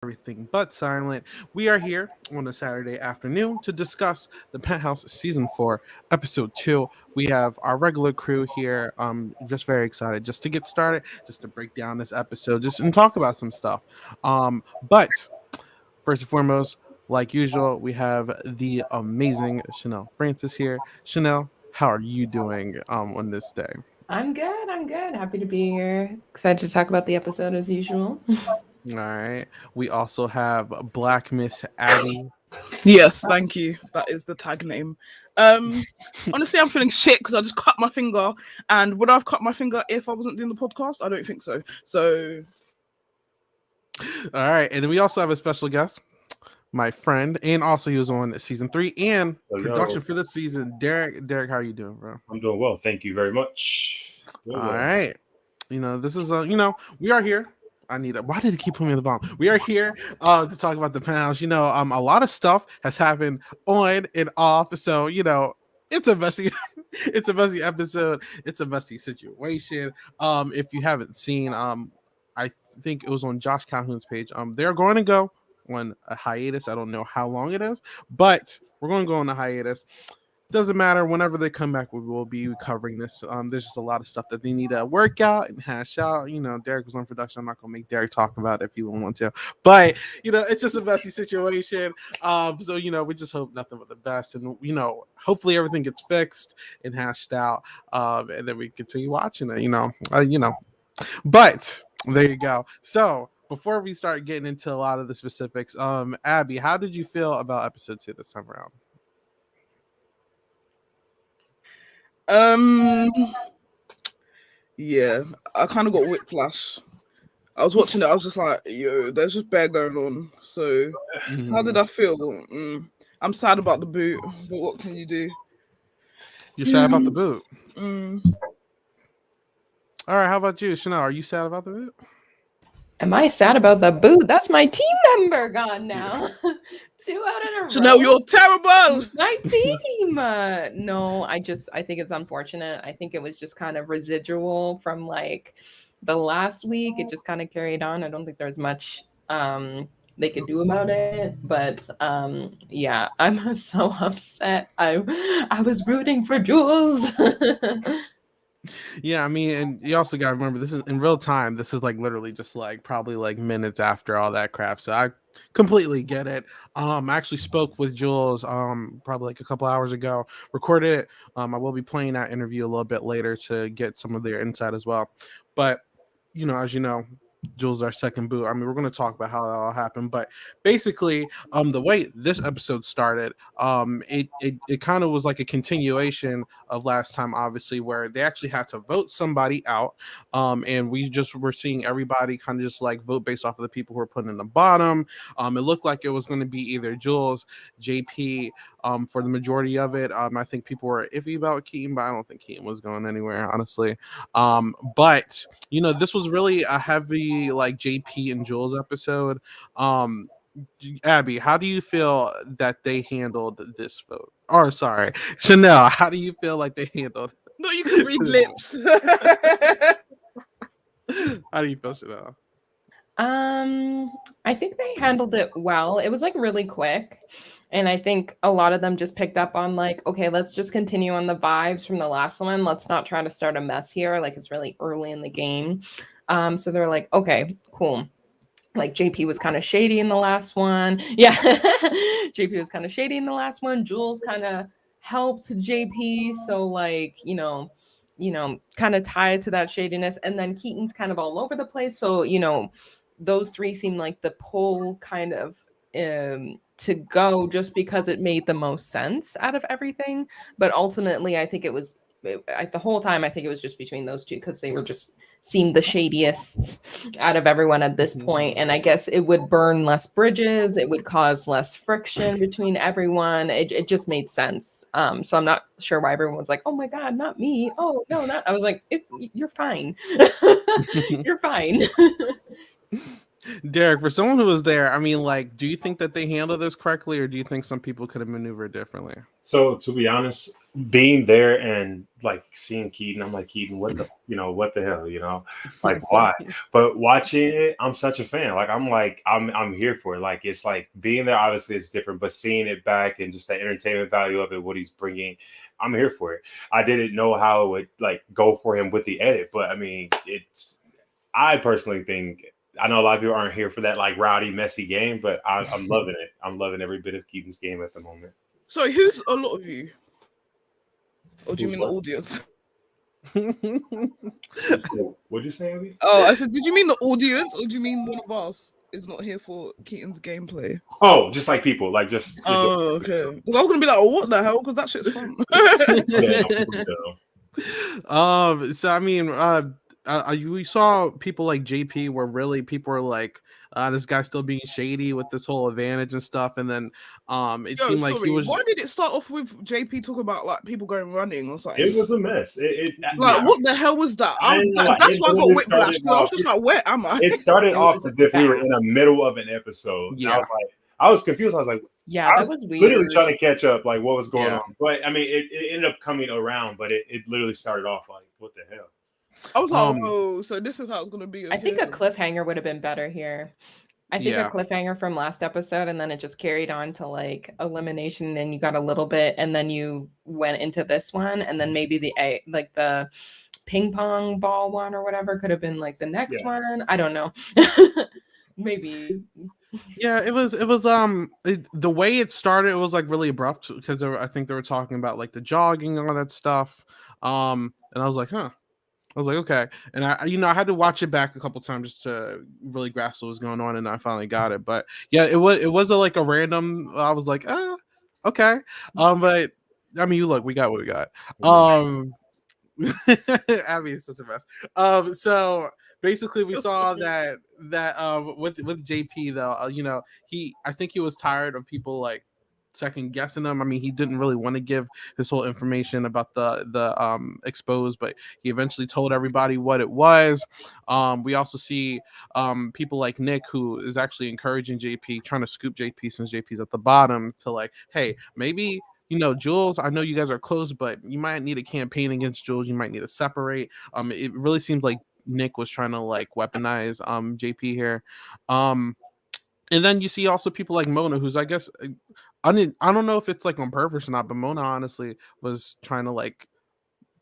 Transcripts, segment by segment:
everything but silent. We are here on a Saturday afternoon to discuss the Penthouse season 4, episode 2. We have our regular crew here. Just very excited just to get started, just to break down this episode, just and talk about some stuff. But first and foremost, like usual, we have the amazing Chanel Francis here. Chanel, how are you doing on this day? I'm good. I'm good. Happy to be here. Excited to talk about the episode as usual. All right. We also have Black Miss Abby. Yes, thank you. That is the tag name. Um, Honestly, I'm feeling shit because I just cut my finger. And would I have cut my finger if I wasn't doing the podcast? I don't think so. So, All right. And then we also have a special guest, my friend, and also he was on season 3 and production for this season. Derek, how are you doing, bro? I'm doing well. Thank you very much. All right. This is we are here. Why did it keep putting me in the bottom? We are here to talk about the Penthouse. A lot of stuff has happened on and off. So, it's a messy it's a messy episode. It's a messy situation. If you haven't seen, I think it was on Josh Calhoun's page. They're going to go on a hiatus. I don't know how long it is, but we're going to go on a hiatus. Doesn't matter. Whenever they come back, we will be covering this. There's just a lot of stuff that they need to work out and hash out. Derek was on production. I'm not gonna make Derek talk about it if he won't want to, but it's just a messy situation. So we just hope nothing but the best, and hopefully everything gets fixed and hashed out, and then we continue watching it. But there you go. So before we start getting into a lot of the specifics, Abby, how did you feel about episode 2 this time around? Yeah, I kind of got whiplash. I was watching it. I was just like, yo, there's just bad going on. So, how did I feel? I'm sad about the boot, but what can you do? You're sad about the boot. Mm. All right, how about you, Chanel? Are you sad about the boot? Am I sad about the boot? That's my team member gone now. 2 out in a row. Chanel, you're terrible. My team. No, I think it's unfortunate. I think it was just kind of residual from like the last week. It just kind of carried on. I don't think there's much they could do about it. But yeah, I'm so upset. I was rooting for Jules. Yeah, I mean, and you also got to remember this is in real time. This is like literally just like probably like minutes after all that crap. So I completely get it. I actually spoke with Jules probably like a couple hours ago, recorded it. I will be playing that interview a little bit later to get some of their insight as well. But as you know, Jules is our second boot. I mean, we're going to talk about how that all happened, but basically, the way this episode started, it kind of was like a continuation of last time, obviously, where they actually had to vote somebody out, and we just were seeing everybody kind of just like vote based off of the people who were put in the bottom. It looked like it was going to be either Jules, JP, for the majority of it. I think people were iffy about Keaton, but I don't think Keaton was going anywhere, honestly. But this was really a heavy like JP and Jules episode. Abby, how do you feel that they handled this vote? Or sorry, Chanel, how do you feel like they handled? No, you can read lips. How do you feel, Chanel? I think they handled it well. It was like really quick. And I think a lot of them just picked up on like, okay, let's just continue on the vibes from the last one. Let's not try to start a mess here. Like it's really early in the game. So they're like, okay, cool. Like JP was kind of shady in the last one. Yeah. JP was kind of shady in the last one. Jules kind of helped JP. So like, kind of tied to that shadiness. And then Keaton's kind of all over the place. So, those 3 seem like the pull kind of to go just because it made the most sense out of everything. But ultimately, I think the whole time, I think it was just between those 2 because they were just seemed the shadiest out of everyone at this point. And I guess it would burn less bridges. It would cause less friction between everyone. It just made sense. So I'm not sure why everyone was like, oh my God, not me. Oh, no, not. I was like, you're fine. You're fine. Derek, for someone who was there, I mean, like, do you think that they handled this correctly, or do you think some people could have maneuvered differently? So to be honest, being there and like seeing Keaton, I'm like, Keaton, what the hell, like why? But watching it, I'm such a fan. I'm here for it. Like it's like being there. Obviously, it's different, but seeing it back and just the entertainment value of it, what he's bringing, I'm here for it. I didn't know how it would like go for him with the edit, but I mean, I personally think. I know a lot of people aren't here for that like rowdy, messy game, but I'm loving it. I'm loving every bit of Keaton's game at the moment. Sorry, who's a lot of you? Or do you Who's mean what? the audience? What'd you say, Abby? Oh, I said, did you mean the audience, or do you mean one of us is not here for Keaton's gameplay? Oh, just like people, like just. Oh, okay. Because I was gonna be like, oh, what the hell? Because that shit's fun. So I mean, we saw people like JP where really people were like, this guy's still being shady with this whole advantage and stuff, and then it seemed like he was. Why did it start off with JP talking about like people going running or something? It was a mess. What the hell was that? That's why I got whiplash. I was just like, where am I? It started off as if we were in the middle of an episode. Yeah. I was confused. I was like, yeah, that was weird. Literally trying to catch up, like what was going on. But I mean, it ended up coming around, but it literally started off like, what the hell? I was like, oh, so this is how it's gonna be. Okay. I think a cliffhanger would have been better here. I think a cliffhanger from last episode, and then it just carried on to like elimination. And then you got a little bit, and then you went into this one, and then maybe the ping pong ball one or whatever could have been like the next one. I don't know. Maybe. Yeah, it was the way it started, it was like really abrupt because I think they were talking about like the jogging and all that stuff. And I was like, huh. I was like, okay. And I had to watch it back a couple times just to really grasp what was going on, and I finally got it. But yeah, it was like a random. I was like, okay. But I mean, look, we got what we got. Abby is such a mess. So basically, we saw that with JP though, I think he was tired of people like second guessing him. I mean, he didn't really want to give his whole information about the exposed, but he eventually told everybody what it was. We also see people like Nick, who is actually encouraging JP, trying to scoop JP since JP's at the bottom, to like, hey, maybe Jules, I know you guys are close, but you might need a campaign against Jules. You might need to separate. It really seems like Nick was trying to like weaponize JP here. And then you see also people like Mona, who's, I guess, I don't know if it's like on purpose or not, but Mona honestly was trying to like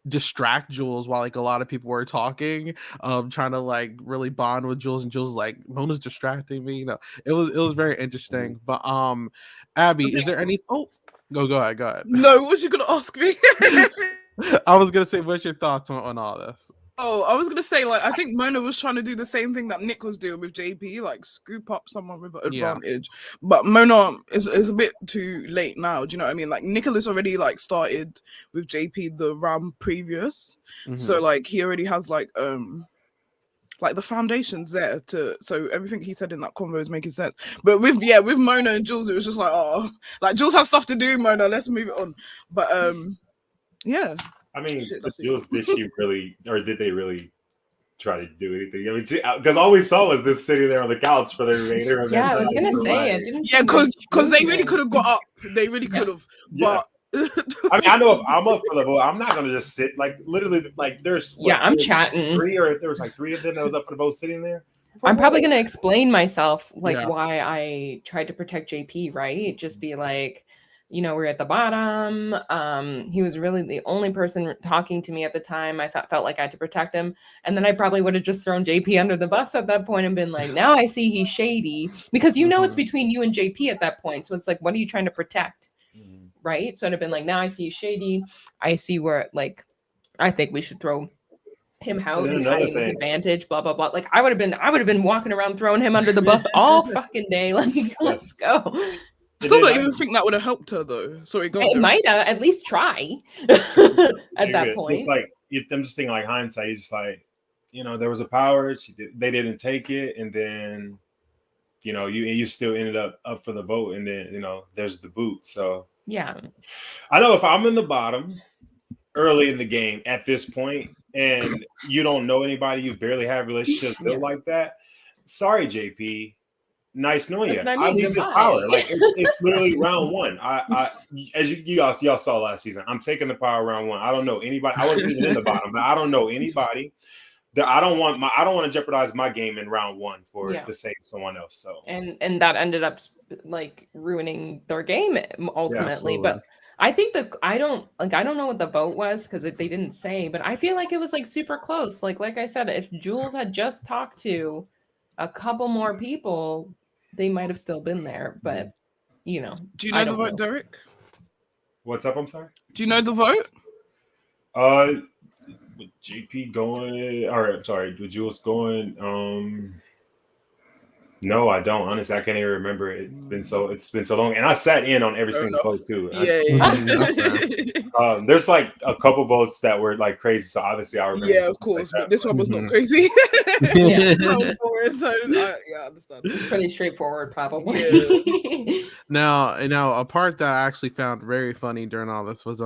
distract Jules while like a lot of people were talking, trying to like really bond with Jules, and Jules like, Mona's distracting me. It was very interesting. But Abby, is there any? Oh, go ahead. No, what you gonna ask me? I was gonna say, what's your thoughts on all this? Oh, I was gonna say, like, I think Mona was trying to do the same thing that Nick was doing with JP, like scoop up someone with an advantage. But Mona is a bit too late now. Do you know what I mean? Like, Nicholas already like started with JP the round previous, so like he already has like the foundations there so everything he said in that convo is making sense. But with Mona and Jules, it was just like, oh, like Jules has stuff to do, Mona, let's move it on. But yeah. I mean, Jules, did she really, or did they really try to do anything? I mean, because all we saw was them sitting there on the couch for their remainder. Yeah, I was gonna say it didn't. Yeah, because they really could have got up. They really could have. But I mean, I know if I'm up for the vote, I'm not gonna just sit like literally like there's I'm chatting. There was like three of them that was up for the vote sitting there. I'm probably gonna explain myself why I tried to protect JP, right? Just be like, we're at the bottom. He was really the only person talking to me at the time. I felt like I had to protect him. And then I probably would have just thrown JP under the bus at that point and been like, now I see he's shady. Because it's between you and JP at that point. So it's like, what are you trying to protect? Right? So it'd have been like, now I see he's shady. I see where, like, I think we should throw him out. He's hiding his advantage, blah, blah, blah. Like, I would have been walking around throwing him under the bus all fucking day. Like, let's go. I still don't even think that would have helped her though. Sorry, go. It might have at least try at that point. It's like I'm just thinking like hindsight. It's like there was a power. They didn't take it, and then you still ended up for the vote, and then there's the boot. So yeah, I know if I'm in the bottom early in the game at this point, and you don't know anybody, you barely have relationships built like that. sorry, JP. Nice knowing That's you. what I I mean, leave this goodbye. power. Like it's literally round one. As y'all saw last season, I'm taking the power round one. I don't know anybody. I wasn't even in the bottom, but I don't know anybody. I don't want to jeopardize my game in round one to save someone else. So and that ended up like ruining their game ultimately. But I think I don't know what the vote was because they didn't say, but I feel like it was like super close. Like I said, if Jules had just talked to a couple more people, they might have still been there. But do you know the vote, Derek? What's up? I'm sorry. Do you know the vote? With JP going, or I'm sorry, with Jules going. No, I don't. Honestly, I can't even remember. It's been so long, and I sat in on every single vote too. There's like a couple votes that were like crazy, so obviously I remember. Yeah, of course, but this one was not crazy. I understand. It's pretty straightforward, probably. Yeah. Now, a part that I actually found very funny during all this was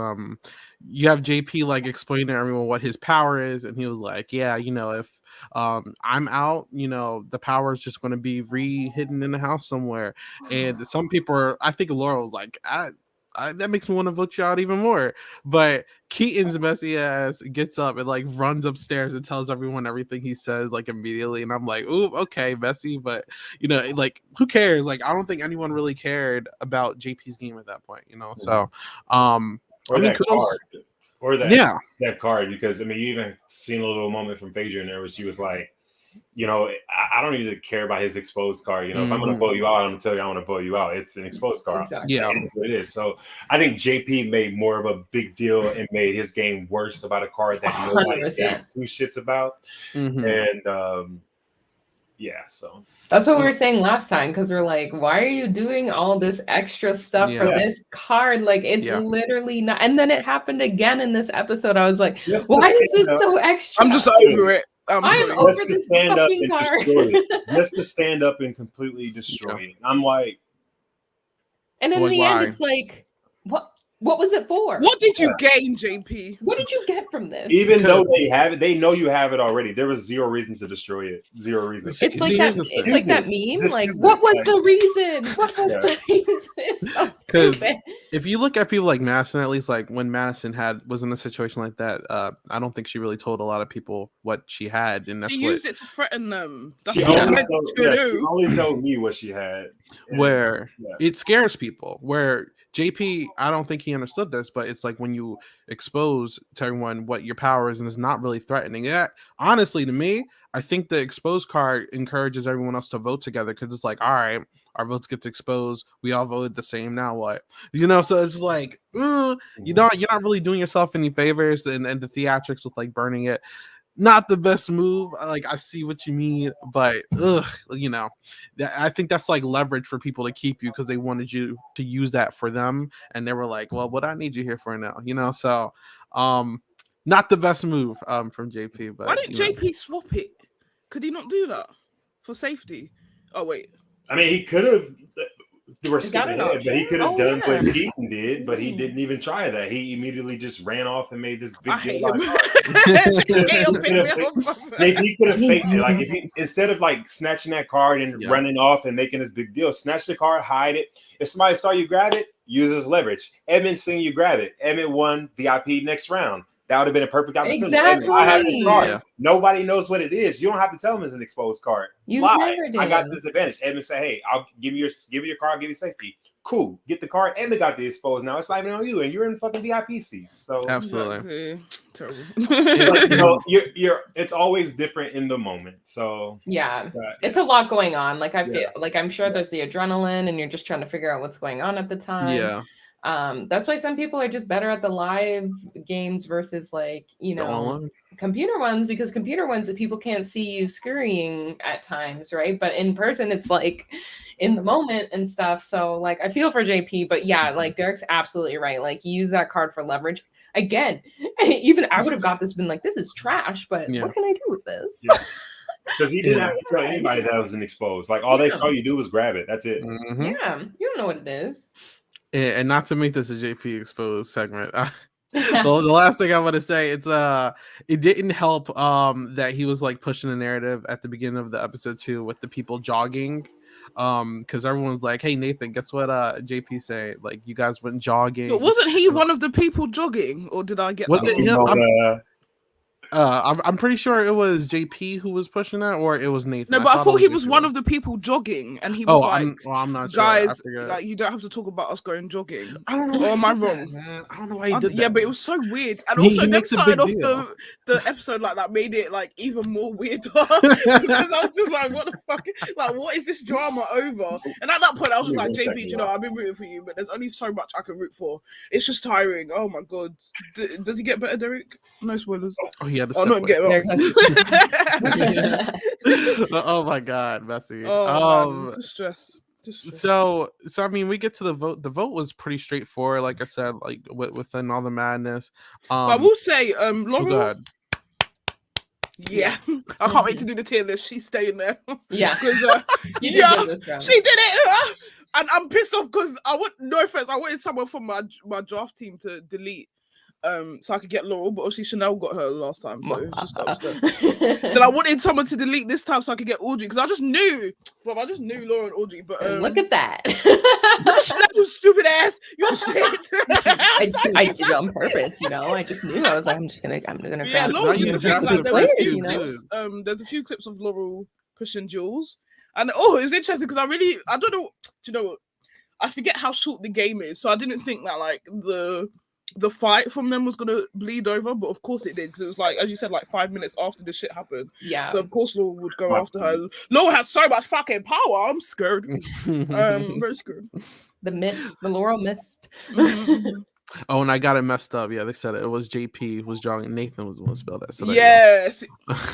you have JP like explaining to everyone what his power is, and he was like, yeah, if I'm out, the power is just going to be hidden in the house somewhere. And some people I think Laura was like, that makes me want to vote you out even more. But Keaton's messy ass gets up and like runs upstairs and tells everyone everything he says like immediately. And I'm like, ooh, okay, messy. But like, who cares? Like, I don't think anyone really cared about JP's game at that point, So or that card. Or that card, because you even seen a little moment from Phaedra in there where she was like, I don't need to care about his exposed card. If I'm going to vote you out, I'm going to tell you I want to vote you out. It's an exposed card. Exactly. Yeah, it's what it is. So I think JP made more of a big deal and made his game worse about a card that nobody gave two shits about. And so that's what we were saying last time, because we're like, why are you doing all this extra stuff for this card? Like, it's literally not. And then it happened again in this episode. I was like, why is this so extra? I'm just over it. I'm over this fucking card. Just to stand up and completely destroy it. I'm like, and in the end, it's like, what was it for? What did you gain, JP? What did you get from this? Even though they have it, they know you have it already. There was zero reason to destroy it. Zero reason. It's like that. It's like that meme. Like, what was the reason? What was the reason? It's so stupid. If you look at people like Madison, at least like when Madison was in a situation like that, I don't think she really told a lot of people what she had, and that's she used it to threaten them. That's she only told me what she had. Where it scares people. Where JP, I don't think he understood this, but it's like when you expose to everyone what your power is and it's not really threatening. Yeah, honestly, to me, I think the exposed card encourages everyone else to vote together because it's like, all right, our votes get exposed. We all voted the same. Now what? So it's like, you're not really doing yourself any favors, and the theatrics with like burning it. Not the best move. Like, I see what you mean, but I think that's like leverage for people to keep you because they wanted you to use that for them, and they were like, well, what I need you here for now, so not the best move from JP. But why didn't JP swap it? Could he not do that for safety? Oh wait, he could have. But he could have done what Keaton did, but he didn't even try that. He immediately just ran off and made this big deal. He could have faked it. Like, if he, instead of like snatching that card and running off and making this big deal, snatch the card, hide it. If somebody saw you grab it, use as leverage. Edmund seen you grab it. Edmund won VIP next round. That would have been a perfect opportunity. Exactly. I have this card. Yeah. Nobody knows what it is. You don't have to tell them it's an exposed card. Lie. I got this advantage. Edmund say, "Hey, I'll give you your card. Give you safety. Cool. Get the card." Edmund got the exposed. Now it's not even on you, and you're in fucking VIP seats. So absolutely terrible. You're. It's always different in the moment. So it's a lot going on. Like, I feel like I'm sure there's the adrenaline, and you're just trying to figure out what's going on at the time. Yeah. That's why some people are just better at the live games versus like, computer ones, because computer ones, people can't see you scurrying at times, right? But in person, it's like in the moment and stuff. So like, I feel for JP, but like Derek's absolutely right. Like, use that card for leverage. Again, even I would have got this, been like, this is trash, but what can I do with this? Because he didn't have to tell anybody that was an exposed. Like, all they saw you do was grab it. That's it. Yeah, you don't know what it is. And not to make this a JP exposed segment, the last thing I want to say, it didn't help that he was like pushing the narrative at the beginning of the episode too with the people jogging. Because everyone's like, hey Nathan, guess what JP say? Like, you guys went jogging. But wasn't he one of the people jogging, or did I get Was that it wrong? him? I'm pretty sure it was JP who was pushing that, or it was Nathan. No, but I thought he was one of the people jogging, and he was like, I'm not guys, sure. like, you don't have to talk about us going jogging. I don't know. Or am I wrong? Man. I don't know why he did that. Yeah, but it was so weird. And He also, them makes a started big off deal. the episode like that made it like even more weirder. Because I was just like, what the fuck? Like, what is this drama over? And at that point, I was just like, JP, you know, I've been rooting for you, but there's only so much I can root for. It's just tiring. Oh my god. Does he get better, Derek? No spoilers. Oh, he had to Oh, not get There well. Oh my god, messy. Oh, man. Just stress. So I mean, we get to the vote. The vote was pretty straightforward, like I said, like within all the madness. But I will say, Laurel. Go ahead. Yeah, I can't wait to do the tier list. She's staying there. Yeah, she did it, and I'm pissed off because no offense, I wanted someone from my draft team to delete. So I could get Laurel, but obviously Chanel got her last time, so it was just upset. Then I wanted someone to delete this time so I could get Audrey, because I just knew Laurel and Audrey. But look at that! Chanel, stupid ass, you're shit. I did it on purpose, you know. I just knew. I was like, I'm gonna Yeah, grab Laurel. players, There's a few clips of Laurel pushing Jules, and it's interesting because I don't know. Do you know what? I forget how short the game is, so I didn't think that like the fight from them was gonna bleed over, but of course it did, because it was like, as you said, like 5 minutes after the shit happened. Yeah. So of course Laurel would go after her. Laurel has so much fucking power. I'm scared. Very scared. The Laurel missed. Oh, and I got it messed up. Yeah, they said it was JP who was drawing. Nathan was the one who spelled that. So yes.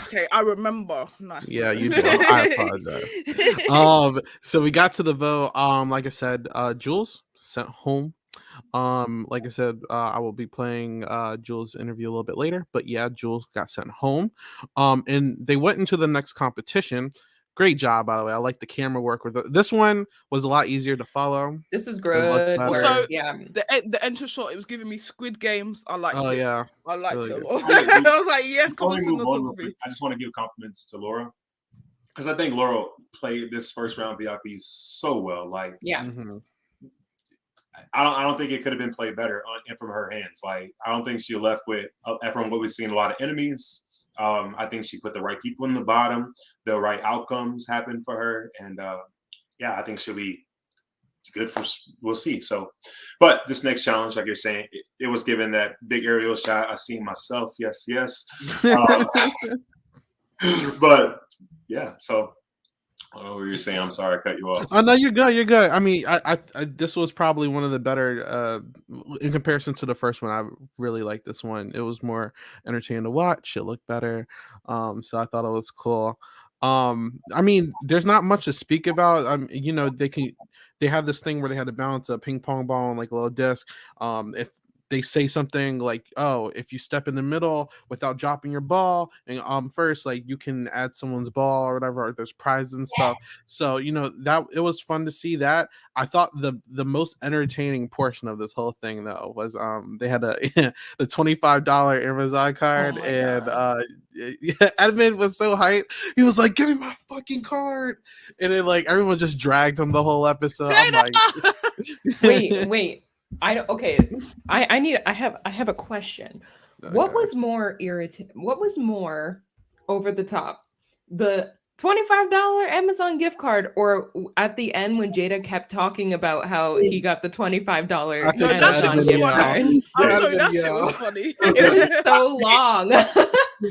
Okay, I remember. Nice. Yeah, you do. I apologize. So we got to the vote. Like I said, Jules sent home. Like I said, I will be playing Jules' interview a little bit later, but yeah, Jules got sent home. And they went into the next competition. Great job, by the way. I like the camera work with this one. Was a lot easier to follow. This is good. Also, yeah, the enter shot, it was giving me Squid Games. I liked it. Oh yeah, I liked really it. I was like, yes. I just want to give compliments to Laura, because I think Laura played this first round VIP so well. Like, yeah. Mm-hmm. I don't think it could have been played better from her hands. Like, I don't think she left with, from what we've seen, a lot of enemies. I think she put the right people in the bottom. The right outcomes happened for her. And yeah, I think she'll be good for, we'll see. So, but this next challenge, like you're saying, it was given that big aerial shot. I seen myself. Yes. But yeah, so. Oh, you're saying, I'm sorry, I cut you off. Oh no, you're good. You're good. I mean, I this was probably one of the better in comparison to the first one. I really liked this one. It was more entertaining to watch. It looked better. So I thought it was cool. I mean, there's not much to speak about. You know, they have this thing where they had to balance a ping pong ball on like a little disc. If they say something like, oh, if you step in the middle without dropping your ball and first, like, you can add someone's ball or whatever, or there's prizes and stuff. So, you know, that it was fun to see that. I thought the most entertaining portion of this whole thing though was they had the $25 Amazon card, and Edmund was so hyped. He was like, give me my fucking card. And then like everyone just dragged him the whole episode. I'm like, wait. I have a question. Okay. What was more irritating? What was more over the top? The $25 Amazon gift card, or at the end when Jada kept talking about how he got the $25 Amazon gift card? I'm sorry, that shit was funny. It was so long.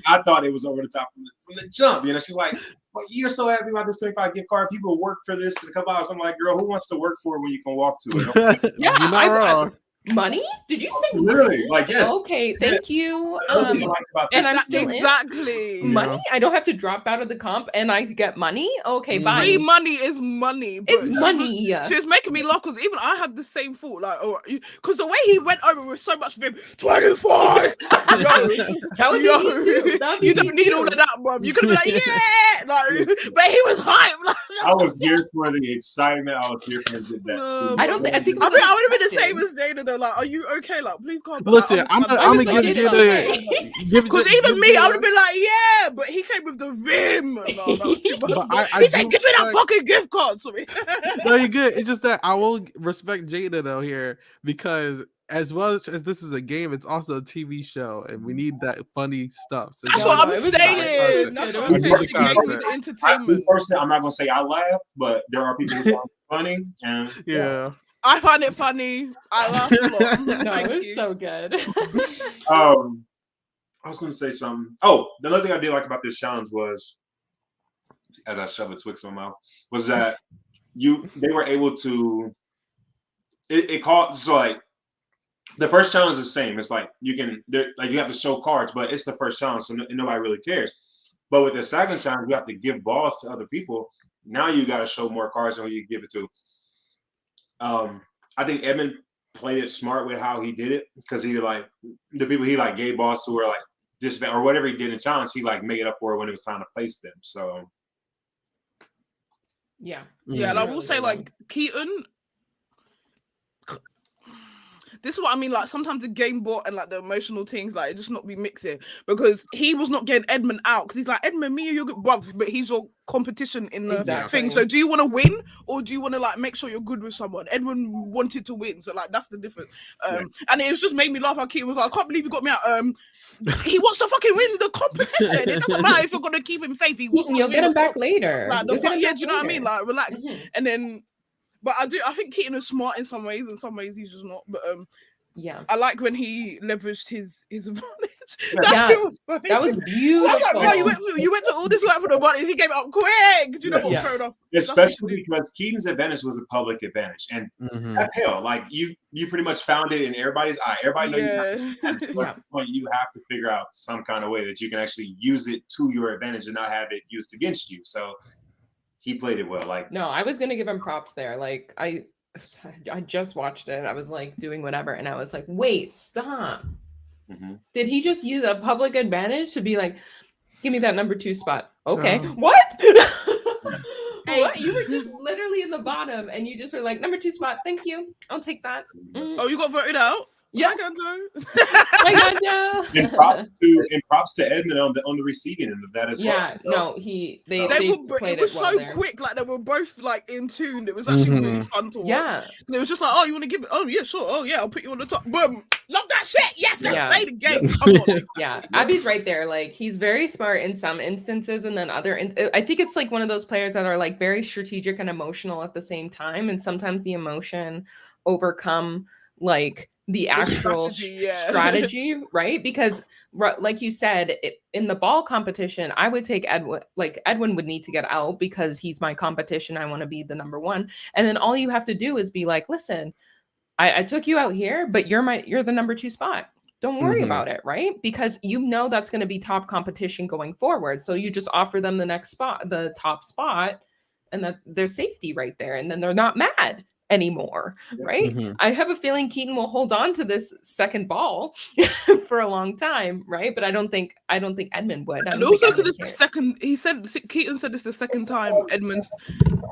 I thought it was over the top from the jump. You know, she's like, well, you're so happy about this $25 gift card. People work for this in a couple hours. I'm like, girl, who wants to work for it when you can walk to it? Yeah, you're not wrong. Money? Did you say literally? Like, yes. Okay, thank you. And I'm still exactly in. Money. I don't have to drop out of the comp, and I get money. Okay, fine. Free money is money. It's money. She was making me laugh because even I had the same thought. Like, because the way he went over with so much of him, 25. That would be me too. You don't need all of that, bro. You could be like, yeah, like, but he was hyped. Like, I was here for the excitement. I was here for that. No, I don't think. I think. I would have been the same as Jada though. Like, are you okay? Like, please calm down. Listen, I'm gonna give because even me, I would have been like, yeah, but he came with the vim. No, that was too much. He said, give me that fucking gift card. Sorry. No, you're good. It's just that I will respect Jada though here because as well as this is a game, it's also a TV show, and we need that funny stuff. So that's what I'm saying. That's what I'm saying. The entertainment. Personally, I'm not gonna say I laugh, but there are people who find it funny, and yeah. I find it funny. I laugh a lot. No, it was so good. I was gonna say something. Oh, the other thing I did like about this challenge was, as I shove a Twix in my mouth, was that they were able to. It called so like. The first challenge is the same. It's like you have to show cards, but it's the first challenge, so nobody really cares. But with the second challenge, you have to give balls to other people. Now you got to show more cards than who you give it to. I think Edmund played it smart with how he did it because he the people he gave balls to were this or whatever he did in challenge, he made it up for it when it was time to place them. So yeah, and I will say Keaton. This is what I mean. Sometimes the game bot and the emotional things, it just not be mixing because he was not getting Edmund out because he's like, Edmund, me and you're good, but he's your competition in the thing. So do you want to win or do you want to make sure you're good with someone? Edmund wanted to win, so that's the difference. And it was just made me laugh. How Keaton was like, I can't believe you got me out. He wants to fucking win the competition. It doesn't matter if you're gonna keep him safe. He wants You'll get him back later. Do you know what I mean? Relax. Mm-hmm. And then. But I think Keaton is smart in some ways. In some ways, he's just not. But yeah, I like when he leveraged his advantage. That was beautiful. I was like, bro, you went to all this work for the advantage. He gave it up quick. Do you know what? Fair enough. Especially because Keaton's advantage was a public advantage, and that's hell. You pretty much found it in everybody's eye. Everybody knows you have to figure out some kind of way that you can actually use it to your advantage and not have it used against you. So. He played it well. No, I was gonna give him props there. I just watched it. I was doing whatever, and I was like, "Wait, stop! Mm-hmm. Did he just use a public advantage to be give me that number 2 spot?" Okay, what? What? You were just literally in the bottom, and you just were like, "Number 2 spot, thank you. I'll take that." Mm-hmm. Oh, you got voted out. Yeah, I got you. And props to Edmund on the receiving end of that as well. Yeah, no, they it was so quick. They were both in tune. It was actually really fun to watch. Yeah, it was just oh, you want to give it? Oh yeah, sure. Oh yeah, I'll put you on the top. Boom, love that shit. Yes, play the game. Come on. Yeah, Abby's right there. He's very smart in some instances, and then I think it's one of those players that are very strategic and emotional at the same time, and sometimes the emotion overcome the actual strategy, right? Because like you said, in the ball competition, I would take Edwin. Edwin would need to get out because he's my competition. I want to be the number 1. And then all you have to do is be listen, I took you out here, but you're the number 2 spot. Don't worry about it, right? Because that's going to be top competition going forward. So you just offer them the next spot, the top spot, and that there's safety right there. And then they're not mad anymore, right? I have a feeling Keaton will hold on to this second ball for a long time, right? But I don't think Edmund would. And also because it's the second. Keaton said it's the second time Edmund's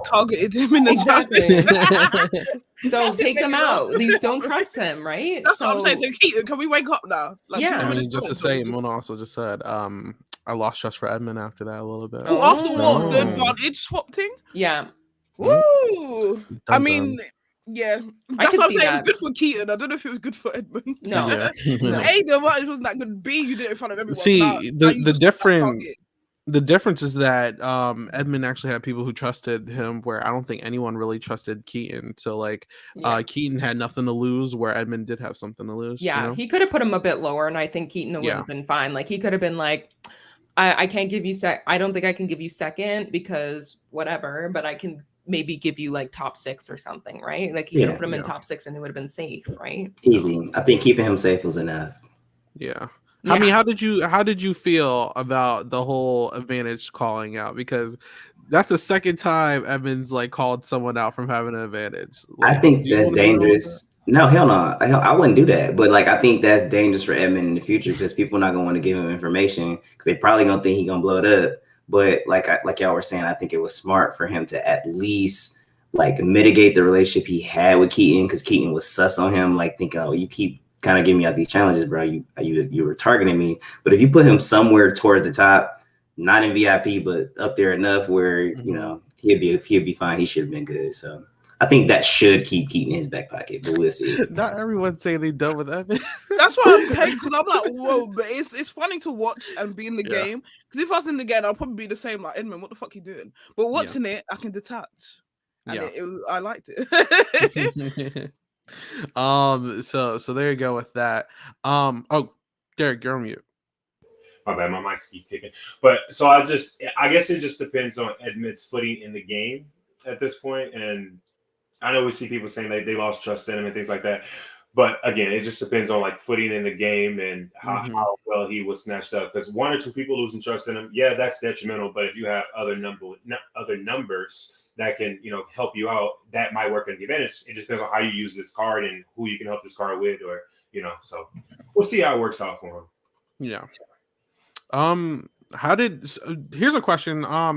targeted him in the So take them out. You don't trust him, right? That's what I'm saying. So Keaton, can we wake up now? Just to say, Mona also just said, I lost trust for Edmund after that a little bit. After what? The advantage swap thing? Yeah. Woo! I mean, yeah. That's what I'm saying. It was good for Keaton. I don't know if it was good for Edmund. No. A, the advantage wasn't that good. B, you did it in front of everyone. See, the difference is that Edmund actually had people who trusted him where I don't think anyone really trusted Keaton. So Keaton had nothing to lose where Edmund did have something to lose. Yeah, he could have put him a bit lower, and I think Keaton would have been fine. He could have been I can't give you I don't think I can give you second because whatever, but I can maybe give you top 6 or something, right? You could have put him in top 6 and it would have been safe, right? Easy. I think keeping him safe was enough. Yeah. I mean, how did you feel about the whole advantage calling out? Because that's the second time Edmund's called someone out from having an advantage. I think that's dangerous. No, hell no. I wouldn't do that. But I think that's dangerous for Edmund in the future because people are not gonna want to give him information because they probably gonna think he's gonna blow it up. But like y'all were saying, I think it was smart for him to at least like mitigate the relationship he had with Keaton, because Keaton was sus on him, like thinking, oh, you keep kind of giving me out these challenges, bro. You were targeting me. But if you put him somewhere towards the top, not in VIP, but up there enough where you know he'd be fine. He should have been good. So I think that should keep Keaton in his back pocket, but we'll see. Not everyone say they done with Evan. That's why I'm paying, because I'm like, whoa, but it's funny to watch and be in the Yeah. game. Because if I was in the game, I'll probably be the same, like, Edmund, what the fuck you doing? But watching it, I can detach. And I liked it. So there you go with that. Oh, Derek, you're on mute. My bad, my mic's keep kicking. But so I guess it just depends on Edmund's footing in the game at this point. And I know we see people saying they lost trust in him and things like that. But again, it just depends on like footing in the game and how well he was snatched up. Because one or two people losing trust in him, yeah, that's detrimental. But if you have other numbers that can, help you out, that might work in the advantage. It just depends on how you use this card and who you can help this card with, or so we'll see how it works out for him. Yeah. Here's a question. How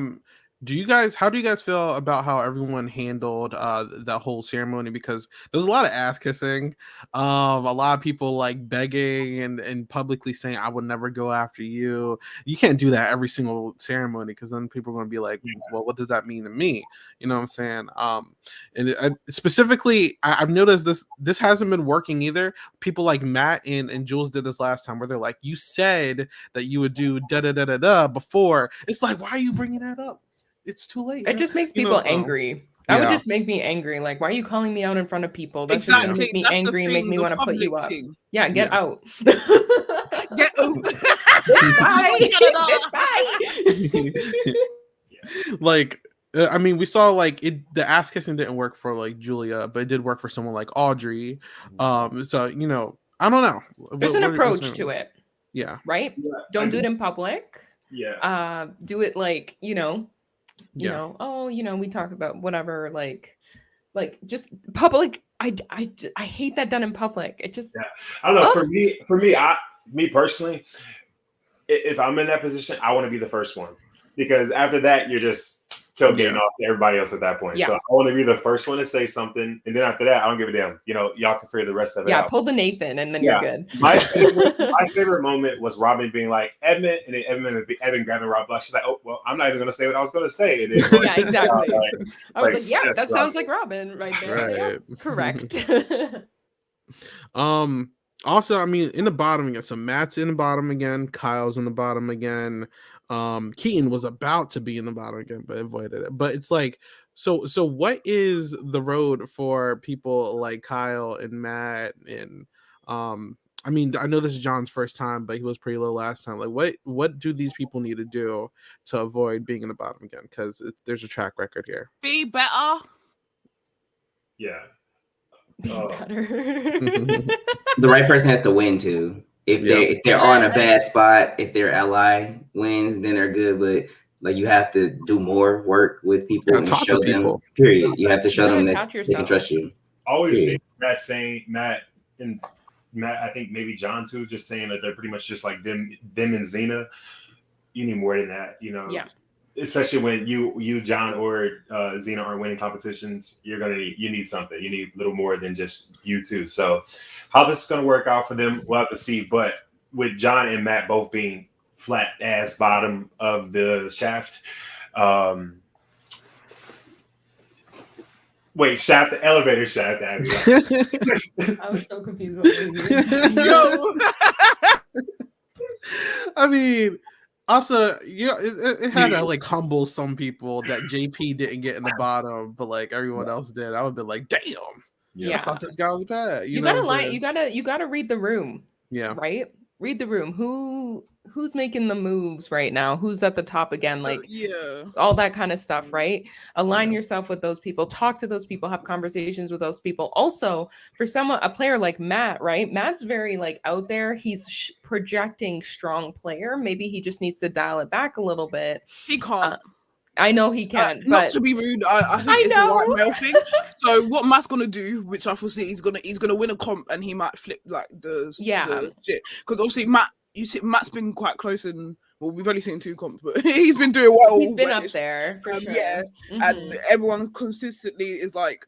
do you guys feel about how everyone handled that whole ceremony? Because there's a lot of ass kissing, a lot of people like begging and publicly saying, I would never go after you. You can't do that every single ceremony, because then people are going to be like, well, what does that mean to me? You know what I'm saying? Specifically, I've noticed this hasn't been working either. People like Matt and Jules did this last time, where they're like, you said that you would do da da da da da before. It's like, why are you bringing that up? It's too late. It just makes people angry. That would just make me angry. Like, why are you calling me out in front of people? That's just gonna make me angry and make me want to put you up. Yeah, get out. Get out. Bye. Bye. Like, I mean, we saw like the ass kissing didn't work for like Julia, but it did work for someone like Audrey. So I don't know. There's an approach to it. Yeah. Right? Yeah, don't do it in public. Yeah. Do it like, we talk about whatever, like just public. I hate that done in public. It just, I don't know. For me personally, if I'm in that position, I want to be the first one, because after that, you're just tailgating off to everybody else at that point. So I want to be the first one to say something, and then after that, I don't give a damn. Y'all can figure the rest of it out. Yeah, pull the Nathan, and then you're good. My favorite moment was Robin being like, Edmund, and then Evan grabbing Rob Black. She's like, oh, well, I'm not even going to say what I was going to say. And then, yeah, exactly. I was like, yeah, that sounds like Robin right there. Right. Yeah, correct. Also, I mean, in the bottom again, so Matt's in the bottom again, Kyle's in the bottom again. Keaton was about to be in the bottom again, but avoided it. But it's like, so what is the road for people like Kyle and Matt? And I mean, I know this is John's first time, but he was pretty low last time. Like, what do these people need to do to avoid being in the bottom again? Because there's a track record here. Be better. Yeah. Be better. The right person has to win too. If they're on a bad spot, if their ally wins, then they're good. But like, you have to do more work with people and show them. Period. You have to show them that they can trust you. Always see Matt and I think maybe John too, just saying that they're pretty much just like them and Xena. You need more than that, Yeah. Especially when you John or Xena aren't winning competitions, you need something. You need a little more than just you two. So how this is going to work out for them, we'll have to see. But with John and Matt both being flat ass bottom of the shaft, elevator shaft. I was so confused. Yo. I mean, also, it had to like humble some people that JP didn't get in the bottom, but like everyone else did. I would be like, damn. Yeah. I thought this guy was bad. You gotta read the room. Yeah. Right? Read the room. Who's making the moves right now? Who's at the top again? Like, all that kind of stuff, right? Align yourself with those people. Talk to those people. Have conversations with those people. Also, for a player like Matt, right? Matt's very like out there. He's projecting strong player. Maybe he just needs to dial it back a little bit. He can't. I know he can. Not but to be rude, I think it's a white male thing. So what Matt's gonna do, which I foresee, he's gonna win a comp and he might flip like the shit. Because obviously Matt's been quite close in Well, we've only seen 2 comps, but he's been doing well. He's been up there for sure. Yeah, and everyone consistently is like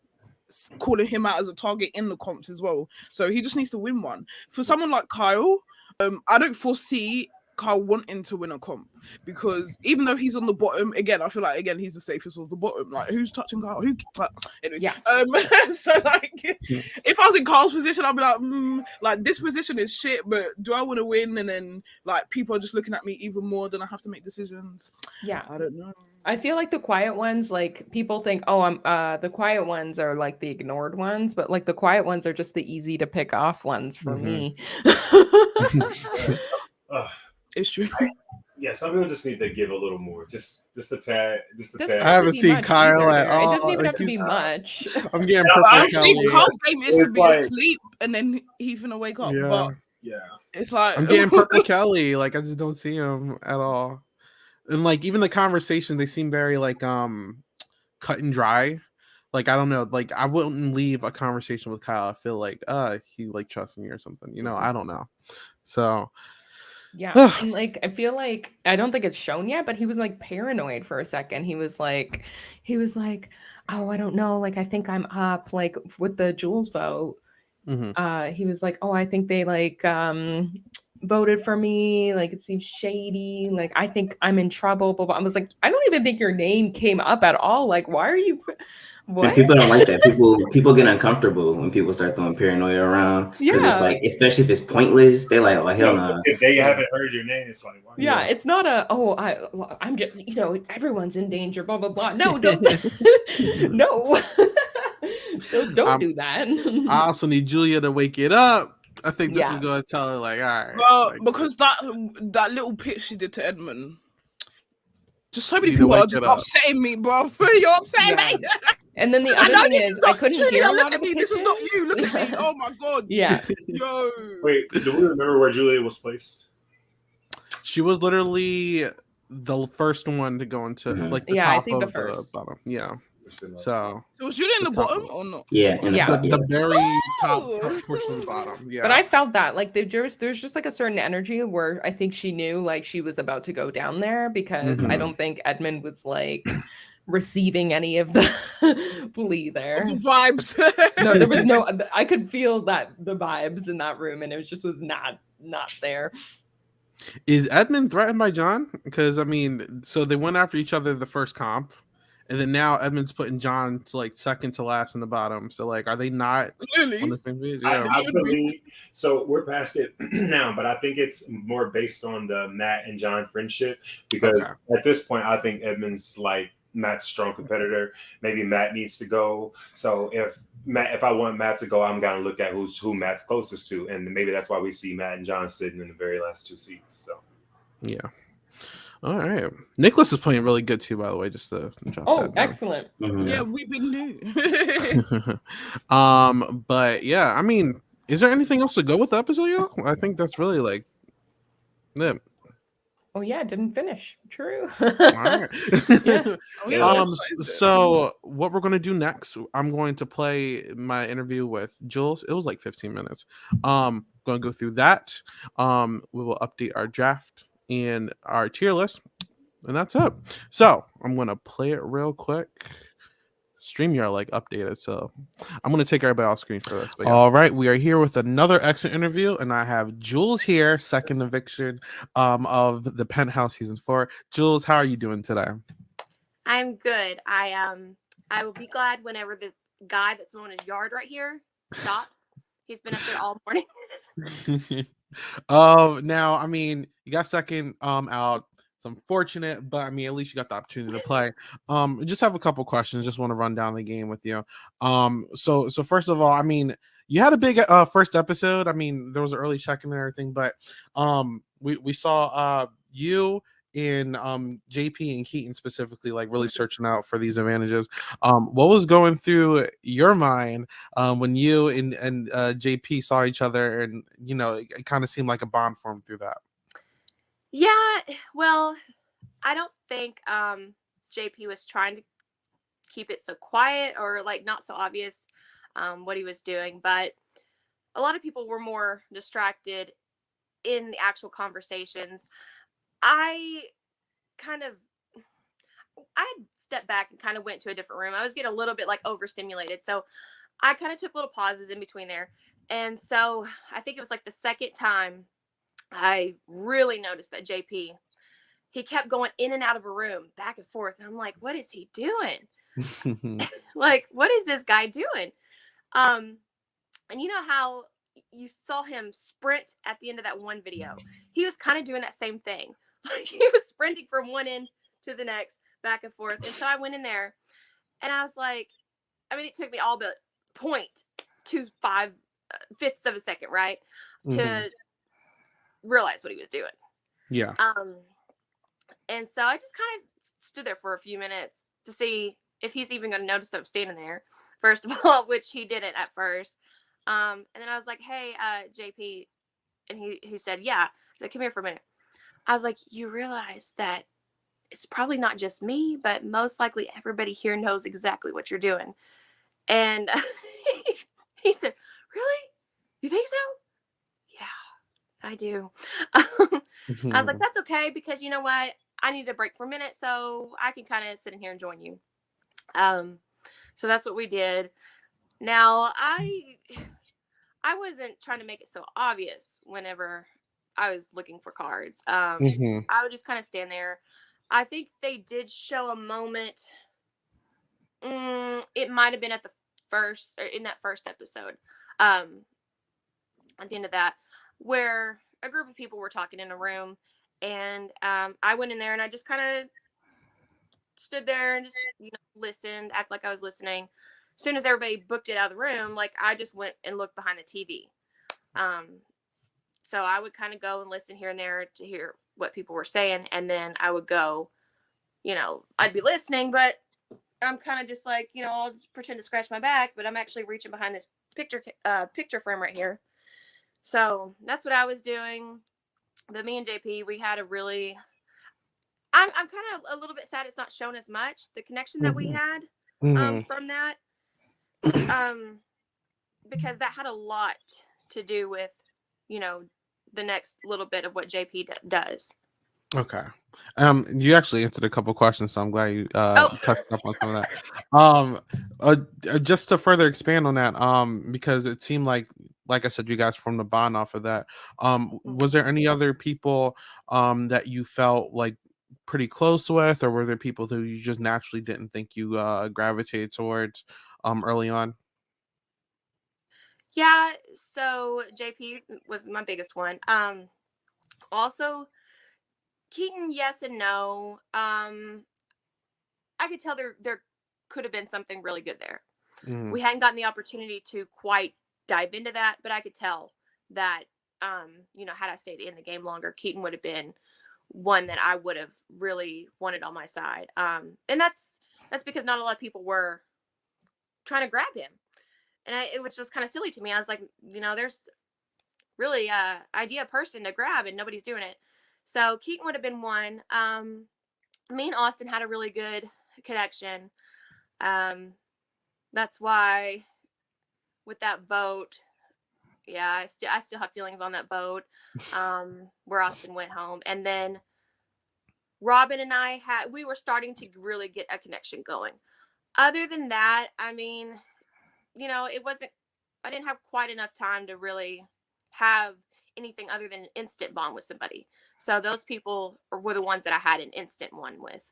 calling him out as a target in the comps as well. So he just needs to win one. For someone like Kyle, I don't foresee Kyle wanting to win a comp, because even though he's on the bottom, again, I feel like he's the safest of the bottom. Like, who's touching Kyle? Anyways, yeah. So like, if I was in Kyle's position, I'd be like this position is shit, but do I want to win? And then like people are just looking at me even more, then I have to make decisions. Yeah, I don't know. I feel like the quiet ones, like people think, oh, the quiet ones are like the ignored ones, but like the quiet ones are just the easy to pick off ones for me. It's true. Yeah, some people just need to give a little more, just a tad, Doesn't I have to haven't be seen much Kyle either. at all. It doesn't even Like, have to be much. I'm getting I've purple seen Kelly. Kyle's game is It's to be like- asleep and then he's gonna wake up. Yeah. But Yeah. it's like I'm getting purple Kelly. Like, I just don't see him at all. And like even the conversation, they seem very like cut and dry. Like, I don't know, like I wouldn't leave a conversation with Kyle. I feel like he like trusts me or something, you know. I don't know. So yeah, and like I feel like I don't think it's shown yet, but he was like paranoid for a second. He was like, oh, I don't know, like I think I'm up, like with the Jules vote. He was like, oh, I think they like voted for me, like it seems shady, like I think I'm in trouble, blah, blah. I was like, I don't even think your name came up at all. Like, why are you what? And people don't like that. People get uncomfortable when people start throwing paranoia around, because it's like, especially if it's pointless, they're like, oh hell no. If they haven't heard your name, it's like, why? Yeah, it's not I'm just, you know, everyone's in danger, blah blah blah. No, don't no. So don't do that. I also need Julia to wake it up. I think this is going to tell her, like, all right. Well, like, because that little pitch she did to Edmund, just so many need to people are wake just it up. upsetting me, bro. You're upsetting me. And then the I other know thing this is, not I couldn't Julia, hear a look lot at of me. the This is not pitches. you. Look at me. Oh my god. Yeah. Yo. Wait, do we remember where Julia was placed? She was literally the first one to go into like the I top think the of first. the bottom. Yeah. So was Julia in the bottom or not? Yeah, in the very top Oh. portion of the bottom. Yeah. But I felt that like there's just like a certain energy where I think she knew like she was about to go down there, because I don't think Edmund was like receiving any of the plea there. The vibes. No, there was no. I could feel that the vibes in that room, and it was not there. Is Edmund threatened by John? Because I mean, so they went after each other the first comp, and then now Edmund's putting John to like second to last in the bottom. So like, are they not Really? on the same page? I should be. believe so. We're past it now, but I think it's more based on the Matt and John friendship, because at this point, I think Edmund's like Matt's strong competitor. Maybe Matt needs to go. So if I want Matt to go, I'm gonna look at who Matt's closest to, and maybe that's why we see Matt and John sitting in the very last 2 seats. So yeah. All right. Nicholas is playing really good too, by the way. Just to drop that down. Excellent. Yeah, we've been new. But yeah, I mean, is there anything else to go with the episode, yo? I think that's really like it. Oh yeah, didn't finish. True. All right. Yeah. So what we're gonna do next? I'm going to play my interview with Jules. It was like 15 minutes. Going to go through that. We will update our draft and our tier list, and that's it. So I'm gonna play it real quick. StreamYard like updated, so I'm gonna take everybody off screen for this. But yeah. All right, we are here with another exit interview, and I have Jules here, second eviction of the Penthouse season 4. Jules, how are you doing today? I'm good. I will be glad whenever the guy that's mowing his yard right here stops. He's been up there all morning. Now, I mean, you got second out. It's unfortunate, but I mean, at least you got the opportunity to play. Just have a couple questions. Just want to run down the game with you. So first of all, I mean, you had a big first episode. I mean, there was an early check-in and everything, but we saw you in JP and Keaton specifically, like really searching out for these advantages. What was going through your mind when you and JP saw each other, and you know, it kind of seemed like a bond formed through that? Yeah, well, I don't think JP was trying to keep it so quiet or like not so obvious what he was doing, but a lot of people were more distracted in the actual conversations. I stepped back and kind of went to a different room. I was getting a little bit like overstimulated. So I kind of took little pauses in between there. And so I think it was like the second time I really noticed that JP, he kept going in and out of a room, back and forth. And I'm like, what is he doing? Like, what is this guy doing? And you know how you saw him sprint at the end of that one video? He was kind of doing that same thing. Like, he was sprinting from one end to the next, back and forth. And so I went in there and I was like, I mean, it took me all but 0.25 fifths of a second, right? To realize what he was doing. Yeah. And so I just kind of stood there for a few minutes to see if he's even going to notice that I'm standing there, first of all, which he didn't at first. And then I was like, hey, JP. And he said, yeah. He's like, come here for a minute. I was like, you realize that it's probably not just me, but most likely everybody here knows exactly what you're doing. And he said, really? You think so? Yeah, I do. I was like, that's okay, because you know what? I need a break for a minute, so I can kind of sit in here and join you. So that's what we did. Now, I wasn't trying to make it so obvious whenever I was looking for cards. I would just kind of stand there. I think they did show a moment. It might have been at the first, or in that first episode, at the end of that, where a group of people were talking in a room, and I went in there and I just kind of stood there and just listened, act like I was listening. As soon as everybody booked it out of the room, like, I just went and looked behind the TV. So I would kind of go and listen here and there to hear what people were saying, and then I would go, I'd be listening, but I'm kind of just like, I'll just pretend to scratch my back, but I'm actually reaching behind this picture frame right here. So that's what I was doing. But me and JP, we had a really, I'm kind of a little bit sad it's not shown as much, the connection that we had from that, because that had a lot to do with, the next little bit of what JP does. Okay. You actually answered a couple questions, so I'm glad you touched up on some of that. Just to further expand on that, because it seemed like I said, you guys formed a bond off of that. Was there any other people that you felt like pretty close with, or were there people who you just naturally didn't think you gravitated towards early on? Yeah, so JP was my biggest one. Also, Keaton, yes and no. I could tell there could have been something really good there. We hadn't gotten the opportunity to quite dive into that, but I could tell that, had I stayed in the game longer, Keaton would have been one that I would have really wanted on my side. And that's because not a lot of people were trying to grab him. And which was kind of silly to me. I was like, there's really a idea person to grab and nobody's doing it. So Keaton would have been one. Me and Austin had a really good connection. That's why with that vote, yeah, I still have feelings on that vote, where Austin went home. And then Robin and we were starting to really get a connection going. Other than that, I mean, I didn't have quite enough time to really have anything other than an instant bond with somebody. So those people were the ones that I had an instant one with.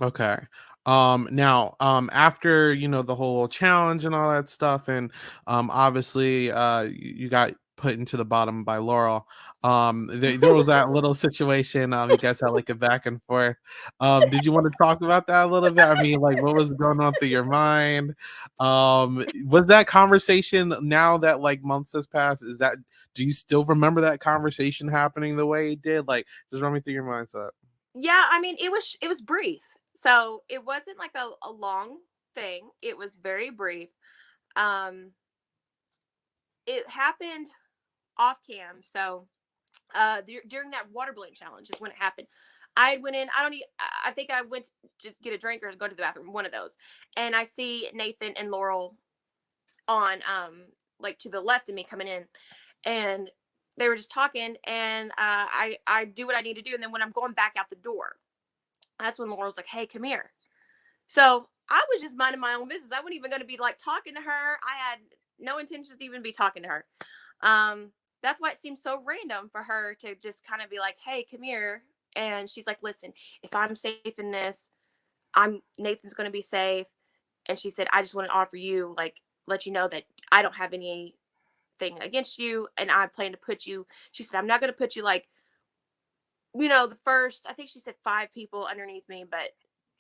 Okay. Now, after, the whole challenge and all that stuff, and obviously you got put into the bottom by Laurel. There was that little situation, you guys had like a back and forth. Did you want to talk about that a little bit? I mean, like, what was going on through your mind? Was that conversation, now that like months has passed, do you still remember that conversation happening the way it did? Like, just run me through your mindset. Yeah, I mean, it was brief. So it wasn't like a long thing. It was very brief. It happened off cam. So during that water balloon challenge is when it happened. I went in, I think I went to get a drink or go to the bathroom, one of those. And I see Nathan and Laurel on like to the left of me coming in. And they were just talking, and I do what I need to do, and then when I'm going back out the door, that's when Laura was like, "Hey, come here." So I was just minding my own business. I wasn't even going to be like talking to her. I had no intentions to even be talking to her. That's why it seemed so random for her to just kind of be like, "Hey, come here." And she's like, "Listen, if I'm safe in this, Nathan's going to be safe." And she said, "I just want to offer you, like, let you know that I don't have anything against you, and I plan to put you," she said, "I'm not going to put you like, the first," I think she said 5 people underneath me, "but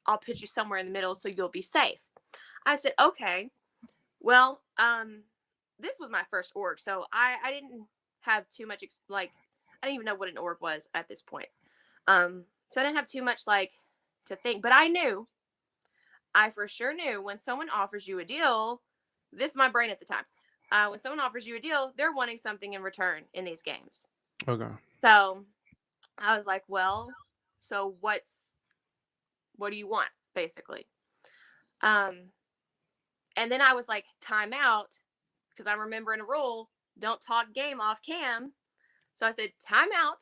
I'll put you somewhere in the middle so you'll be safe." I said, "Okay." Well, this was my first org, so I didn't have too much I didn't even know what an org was at this point. So I didn't have too much to think, but I for sure knew when someone offers you a deal, this is my brain at the time. When someone offers you a deal, they're wanting something in return in these games. Okay. So I was like, well, so what do you want, basically? And then I was like, time out, because I'm remembering a rule, don't talk game off cam. So I said, time out,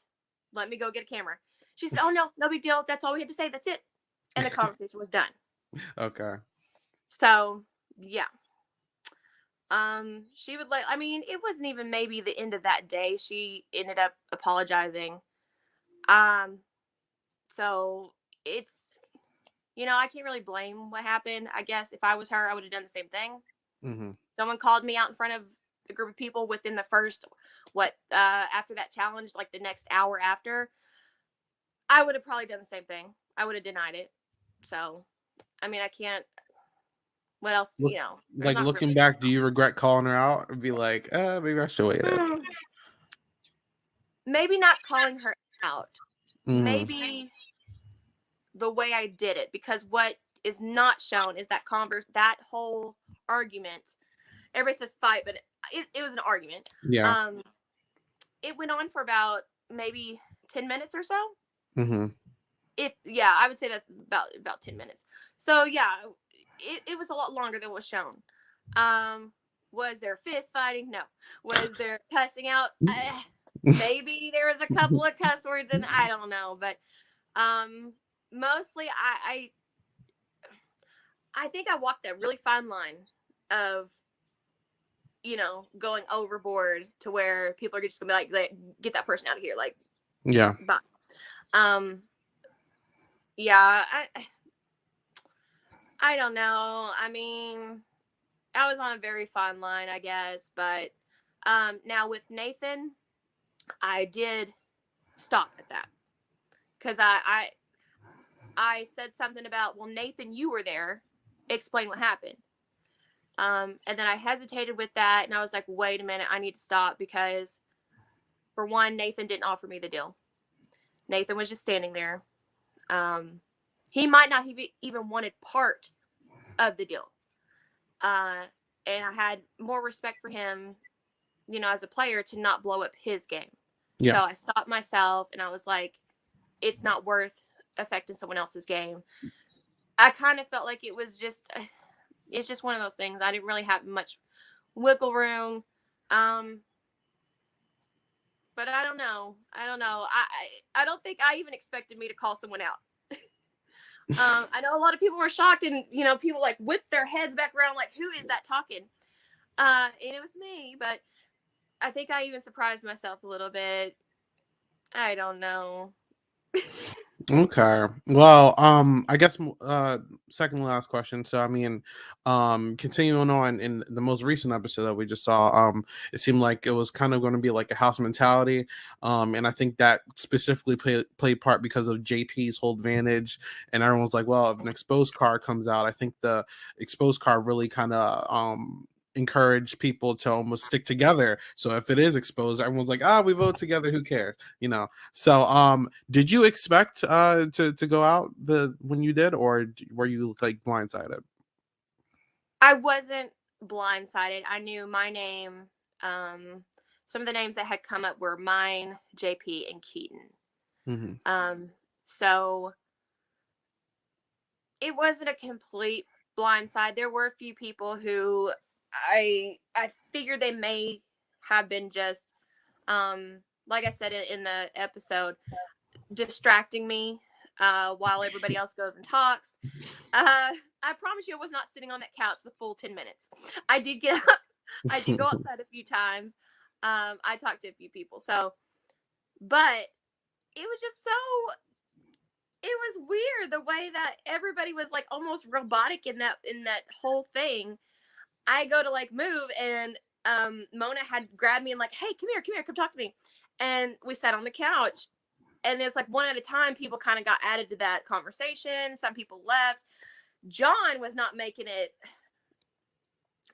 let me go get a camera. She said, "Oh, no big deal. That's all we had to say. That's it." And the conversation was done. Okay. So, yeah. She would it wasn't even maybe the end of that day. She ended up apologizing. So it's, I can't really blame what happened. I guess if I was her, I would have done the same thing. Mm-hmm. Someone called me out in front of a group of people within the first, after that challenge, like the next hour after, I would have probably done the same thing. I would have denied it. So, I can't, what else, Like looking back, do you regret calling her out and be like, maybe I should wait? Maybe not calling her out. Mm-hmm. Maybe the way I did it, because what is not shown is that that whole argument. Everybody says fight, but it was an argument. Yeah. It went on for about maybe 10 minutes or so. Mm-hmm. I would say that's about 10 minutes. So yeah, it was a lot longer than was shown. Was there fist fighting? No. Was there cussing out? Maybe there was a couple of cuss words, and I don't know, but mostly I think I walked that really fine line of, going overboard to where people are just gonna be like, get that person out of here, like, yeah. Bye. Yeah, I don't know. I was on a very fine line, I guess, but now with Nathan, I did stop at that, because I said something about, well, Nathan, you were there, explain what happened. And then I hesitated with that, and I was like, wait a minute, I need to stop, because for one, Nathan didn't offer me the deal. Nathan was just standing there. He might not have even wanted part of the deal. And I had more respect for him, as a player, to not blow up his game. Yeah. So I stopped myself, and I was like, it's not worth affecting someone else's game. I kind of felt like it's just one of those things. I didn't really have much wiggle room. But I don't know. I don't think I even expected me to call someone out. I know a lot of people were shocked, and people like whipped their heads back around like, who is that talking? And it was me, but I think I even surprised myself a little bit. I don't know. Okay. Well, I guess second to last question. So continuing on in the most recent episode that we just saw, it seemed like it was kind of going to be like a house mentality. And I think that specifically played part because of JP's whole advantage. And everyone's like, well, if an exposed card comes out, I think the exposed card really kind of encourage people to almost stick together. So if it is exposed, everyone's like, we vote together, who cares, so did you expect to go out when you did, or were you like blindsided? I wasn't blindsided. I knew my name. Some of the names that had come up were mine, JP, and Keaton. Mm-hmm. So it wasn't a complete blindside. There were a few people who I figured they may have been just like I said in the episode, distracting me while everybody else goes and talks. I promise you I was not sitting on that couch the full 10 minutes. I did get up. I did go outside a few times. I talked to a few people. So, but it was just it was weird the way that everybody was like almost robotic in that whole thing. I go to like move, and Mona had grabbed me and like, hey, come here, come talk to me. And we sat on the couch, and it's like one at a time, people kind of got added to that conversation. Some people left. John was not making it.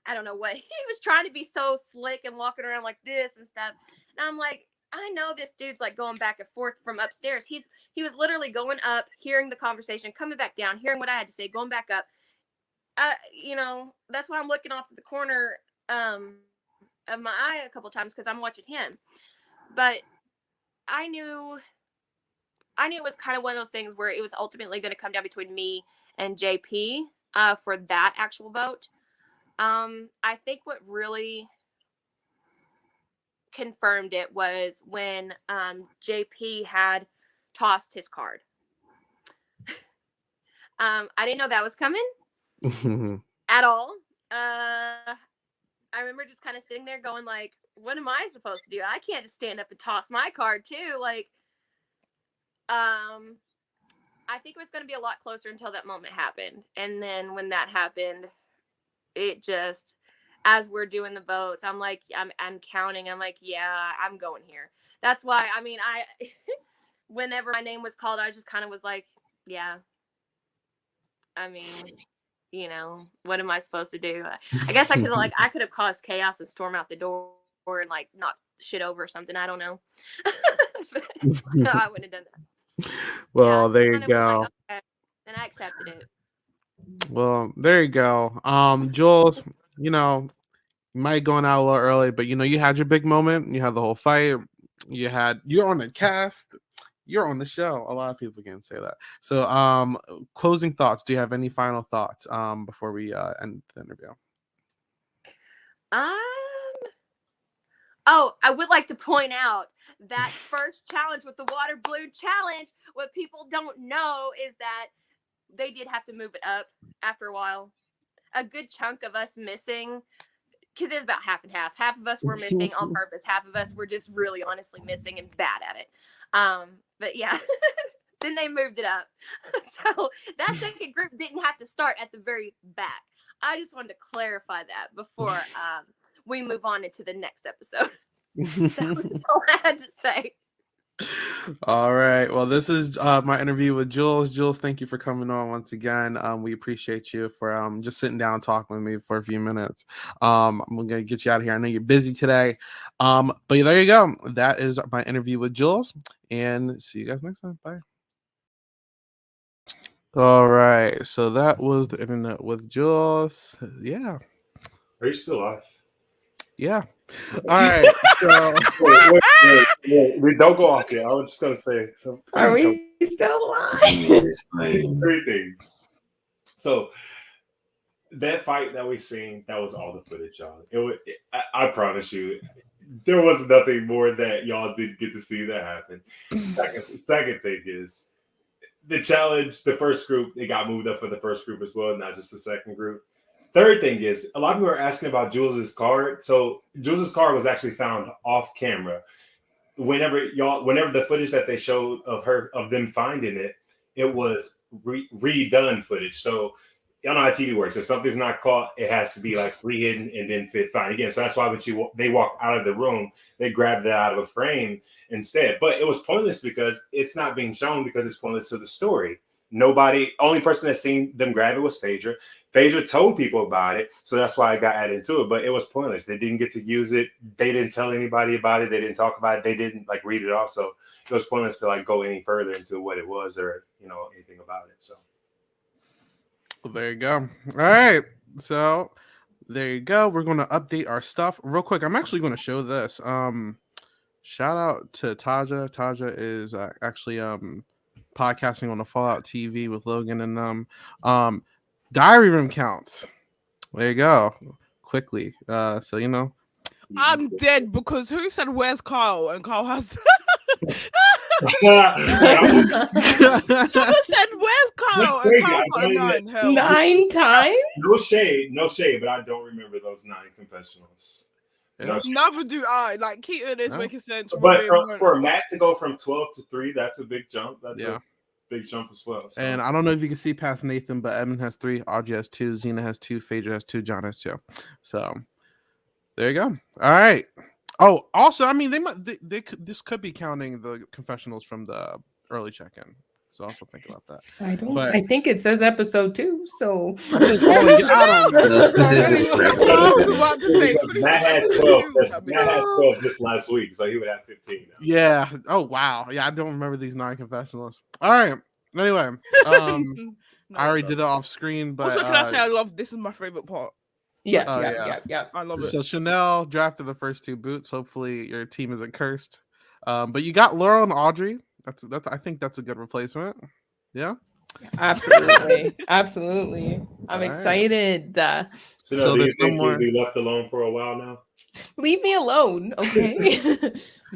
I don't know what. He was trying to be so slick and walking around like this and stuff. And I'm like, I know this dude's like going back and forth from upstairs. He was literally going up, hearing the conversation, coming back down, hearing what I had to say, going back up. That's why I'm looking off the corner of my eye a couple times, because I'm watching him. But I knew it was kind of one of those things where it was ultimately going to come down between me and JP for that actual vote. I think what really confirmed it was when JP had tossed his card. I didn't know that was coming at all. I remember just kind of sitting there going like, what am I supposed to do? I can't just stand up and toss my card too. Like, I think it was going to be a lot closer until that moment happened. And then when that happened, it just, as we're doing the votes, I'm like, I'm counting. I'm like, yeah, I'm going here. That's why, I mean, whenever my name was called, I just kind of was like, yeah, I mean, what am I supposed to do? I guess I could have caused chaos and storm out the door and like knock shit over or something. I don't know. No, I wouldn't have done that. Well, there you go. Like, okay. And I accepted it. Well, there you go. Jules, you might going out a little early, but you had your big moment. You had the whole fight. You're on the cast. You're on the show. A lot of people can't say that. So, closing thoughts. Do you have any final thoughts before we end the interview? Oh, I would like to point out that first challenge with the water balloon challenge, what people don't know is that they did have to move it up after a while. A good chunk of us missing, because it was about half and half. Half of us were missing on purpose. Half of us were just really honestly missing and bad at it. But yeah, then they moved it up. So that second group didn't have to start at the very back. I just wanted to clarify that before we move on into the next episode. That's all I had to say. All right. Well, this is my interview with Jules. Jules, thank you for coming on once again. We appreciate you for just sitting down and talking with me for a few minutes. I'm going to get you out of here. I know you're busy today. But there you go. That is my interview with Jules. And see you guys next time. Bye. All right. So that was the internet with Jules. Yeah. Are you still live? Yeah. All right. So wait. Don't go off yet. I was just gonna say. Are we still live? Three things. So that fight that we seen, that was all the footage, y'all. I promise you, there was nothing more that y'all didn't get to see that happen. Second thing is the challenge. The first group, it got moved up for the first group as well, not just the second group. Third thing is, a lot of people are asking about Jules's card. So Jules's card was actually found off camera. Whenever the footage that they showed of them finding it, it was redone footage. So you know how TV works. If something's not caught, it has to be like rehidden and then found again. So that's why when they walked out of the room, they grabbed that out of a frame instead. But it was pointless because it's not being shown because it's pointless to the story. Only person that seen them grab it was Phaedra. Phaedra told people about it, so that's why I got added into it. But it was pointless. They didn't get to use it. They didn't tell anybody about it. They didn't talk about it. They didn't read it off. So it was pointless to go any further into what it was or anything about it. So well, there you go. All right. So there you go. We're going to update our stuff real quick. I'm actually going to show this. Shout out to Taja. Taja is actually podcasting on the Fallout TV with Logan and them. Diary room counts. There you go. Quickly. So I'm dead because who said where's Kyle? And Kyle has. Someone said where's Kyle? And Kyle got a 9. Hell. 9 times? No shade, but I don't remember those 9 confessionals. Yeah. Never do I. Like Keaton is No. making sense. But for Matt to go from 12 to 3, that's a big jump. That's Yeah. a big jump as well. So. And I don't know if you can see past Nathan, but Edmund has 3, Audrey has 2, Xena has 2, Phaedra has 2, John has 2. So there you go. All right. Oh, also, I mean, this could be counting the confessionals from the early check-in. So also think about that. I think it says episode 2. So I don't know. No specific. I was about to say Matt had 12. Matt had 12 just last week, so he would have 15 now. Yeah. Oh wow. Yeah, I don't remember these 9 confessionals. All right. Anyway, I already did it off screen, but also, can I say I love this is my favorite part. yeah. I love it. So Chanel drafted the first 2 boots. Hopefully your team isn't cursed. But you got Laurel and Audrey. That's I think that's a good replacement. Yeah. Absolutely. I'm All right. excited. So do you think we'll be left alone for a while now? Leave me alone, okay?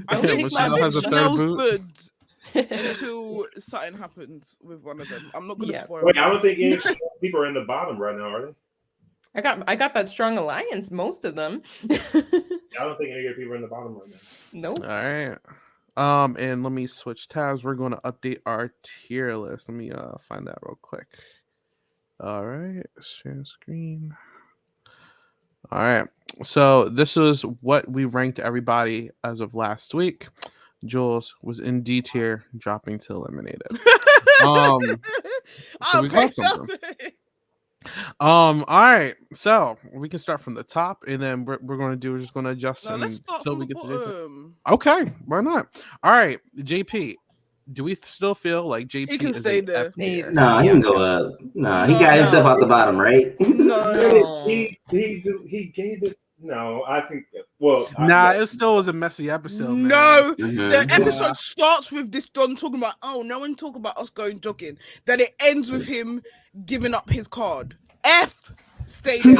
I Yeah, think Chanel has a third Chanel's boot. good until something happens with one of them. I'm not gonna spoil. Wait, I don't think any people are in the bottom right now, are they? I got that strong alliance, most of them. I don't think any people are in the bottom right now. Nope. All right. And let me switch tabs. We're going to update our tier list. Let me find that real quick. All right, share screen. All right. So this is what we ranked everybody as of last week. Jules was in D tier, dropping to eliminated. So we got something. All right, so we can start from the top, and then we're going to do. We're just going to adjust until we get to JP. Okay, why not? All right, JP. Do we still feel like JP He can is stay an there. F tier? No, he can go up. No, he got himself out the bottom, right? No. He gave us no. I think It still was a messy episode. Man. No, Mhm. the episode starts with this Don talking about, oh, no one talk about us going jogging. Then it ends with him giving up his card. F. Stay there.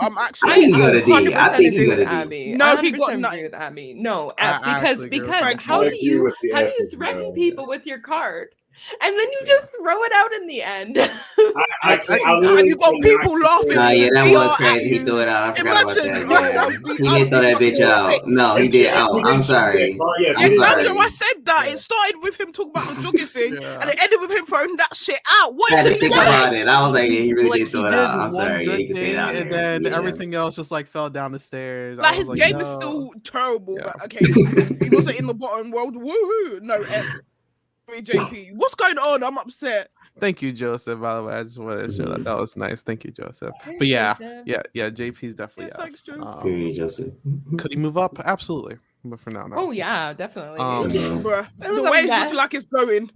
I'm actually. I can go to D. I think he agree go with to D. Abby. No, I he got 100% none. agree with Abby. No, I F, actually agree with because that. how I do agree you with the F as threaten well. people with your card? And then you just throw it out in the end. And you got people laughing. Nah, yeah, that in the was VR crazy. at He you. threw it out. I forgot about Imagine, that. yo, Yeah. He didn't throw that bitch out. No, he did out. I'm sorry. Yeah, I'm sorry. Nando, I said that. It started with him talking about the jogging thing, Yeah. and it ended with him throwing that shit out. What I had is to he think saying? about it. I was like, yeah, he really Like, did throw he it did out. I'm one sorry. Yeah, good he can stay thing, down and there. then Yeah. everything else just like fell down the stairs. I Like was his like, game no. is still terrible, Yeah. but okay, he wasn't in the bottom world. Woohoo! No, F. JP, what's going on? I'm upset. Thank you, Joseph. By the way, I just wanted to show that was nice. Thank you, Joseph. But yeah, JP's definitely Yeah, thanks, Joe. Period, Joseph. could he move up? Absolutely, but for now, no. Oh yeah, definitely. Bruh, There was the a way it's mess. looking like it's going.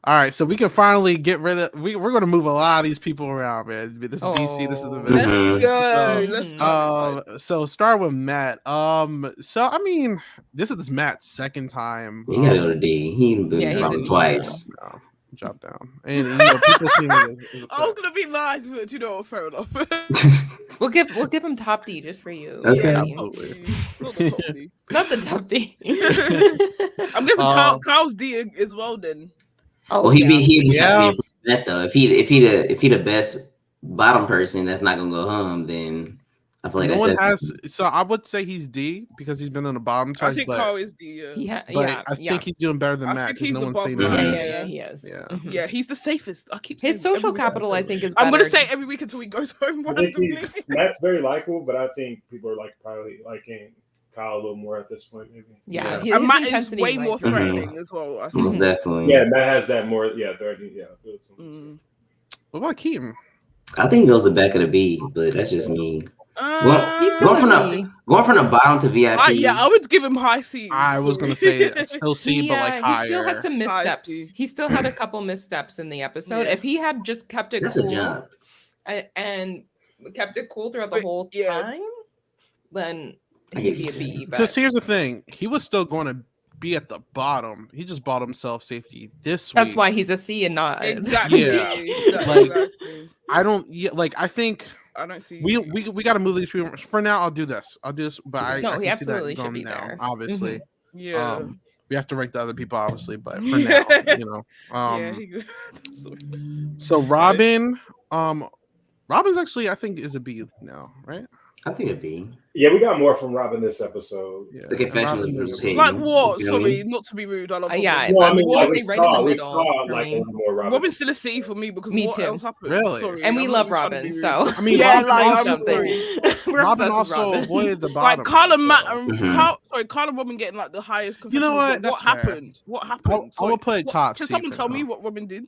All right, so we can finally get rid of. We're going to move a lot of these people around, man. This is BC. This is the Let's best. go. Let's go. So start with Matt. So I mean, this is Matt's second time. He gotta go to D. He been Yeah, he's dropped a D twice. No, drop down, and people see me. I was gonna be nice, but you know what? Fair enough. We'll give him top D just for you. Okay. Yeah, Absolutely. not the top D. Not the top D. I'm guessing Kyle's D as well. Then Oh, Well, he'd be Yeah. happy for that though. If he the best bottom person that's not gonna go home, then I feel like No that's one sensible. has. So I would say he's D because he's been on the bottom I twice. think But, Kyle is D. I think he's doing better than I Matt think because he's no one's above saying Matt. that. Yeah, he is. Yeah. Mhm. Yeah, he's the safest. I keep His saying social every week. capital, I think, is. I'm gonna better. say it every week until he goes home. I think randomly. Matt's very likable, but I think people are probably liking Kyle a little more at this point, maybe. Yeah, And his Matt is intensity way might more be- threatening as well. I think. Most definitely. Yeah, Matt has that more. Yeah, 30. Yeah. Mm. What about Keaton? I think it goes the back of the B, but that's just me. He's still Going from a C. Going from the bottom to VIP. I would give him high C. I was gonna say still C, but like higher. He still had some High missteps. C. He still had a couple missteps in the episode. Yeah. If he had just kept it That's cool a jump. and kept it cool throughout the whole yeah. time, then I he'd get be a you. B. Because But here's the thing, he was still going to be at the bottom. He just bought himself safety this that's week. why he's a C and not a- Exactly. Yeah. Exactly. Like, Exactly. I don't like. I think I don't see. We got to move these people. For now, I'll do this. But I No, can he see absolutely that should going be now. there. Obviously, Yeah. we have to rank the other people, obviously, but for now, you know. Yeah. So Robin, Robin's actually, I think, is a B now, right? I think it'd be. Yeah, we got more from Robin this episode. Yeah. The confession was Robin Bruce is- Payton. Like what? You know what I Sorry, mean? not to be rude. I love Robin. Yeah, No, I I was mean, gonna like, say right in the we middle. saw for like a me. little more Robin. Robin's still a C for me because Me what too. else happened? Really? Sorry, And we I'm love not trying to be Robin, rude. so I mean, Yeah, Robin like, also, I'm sorry. We're Robin obsessed with also Robin. avoided the Like bottom. Carl and Matt so- and Mhm. Carl and Robin getting like the highest confession. You know what? What That's fair. happened? What happened? I will put it top Can C someone for tell now. me what Robin did?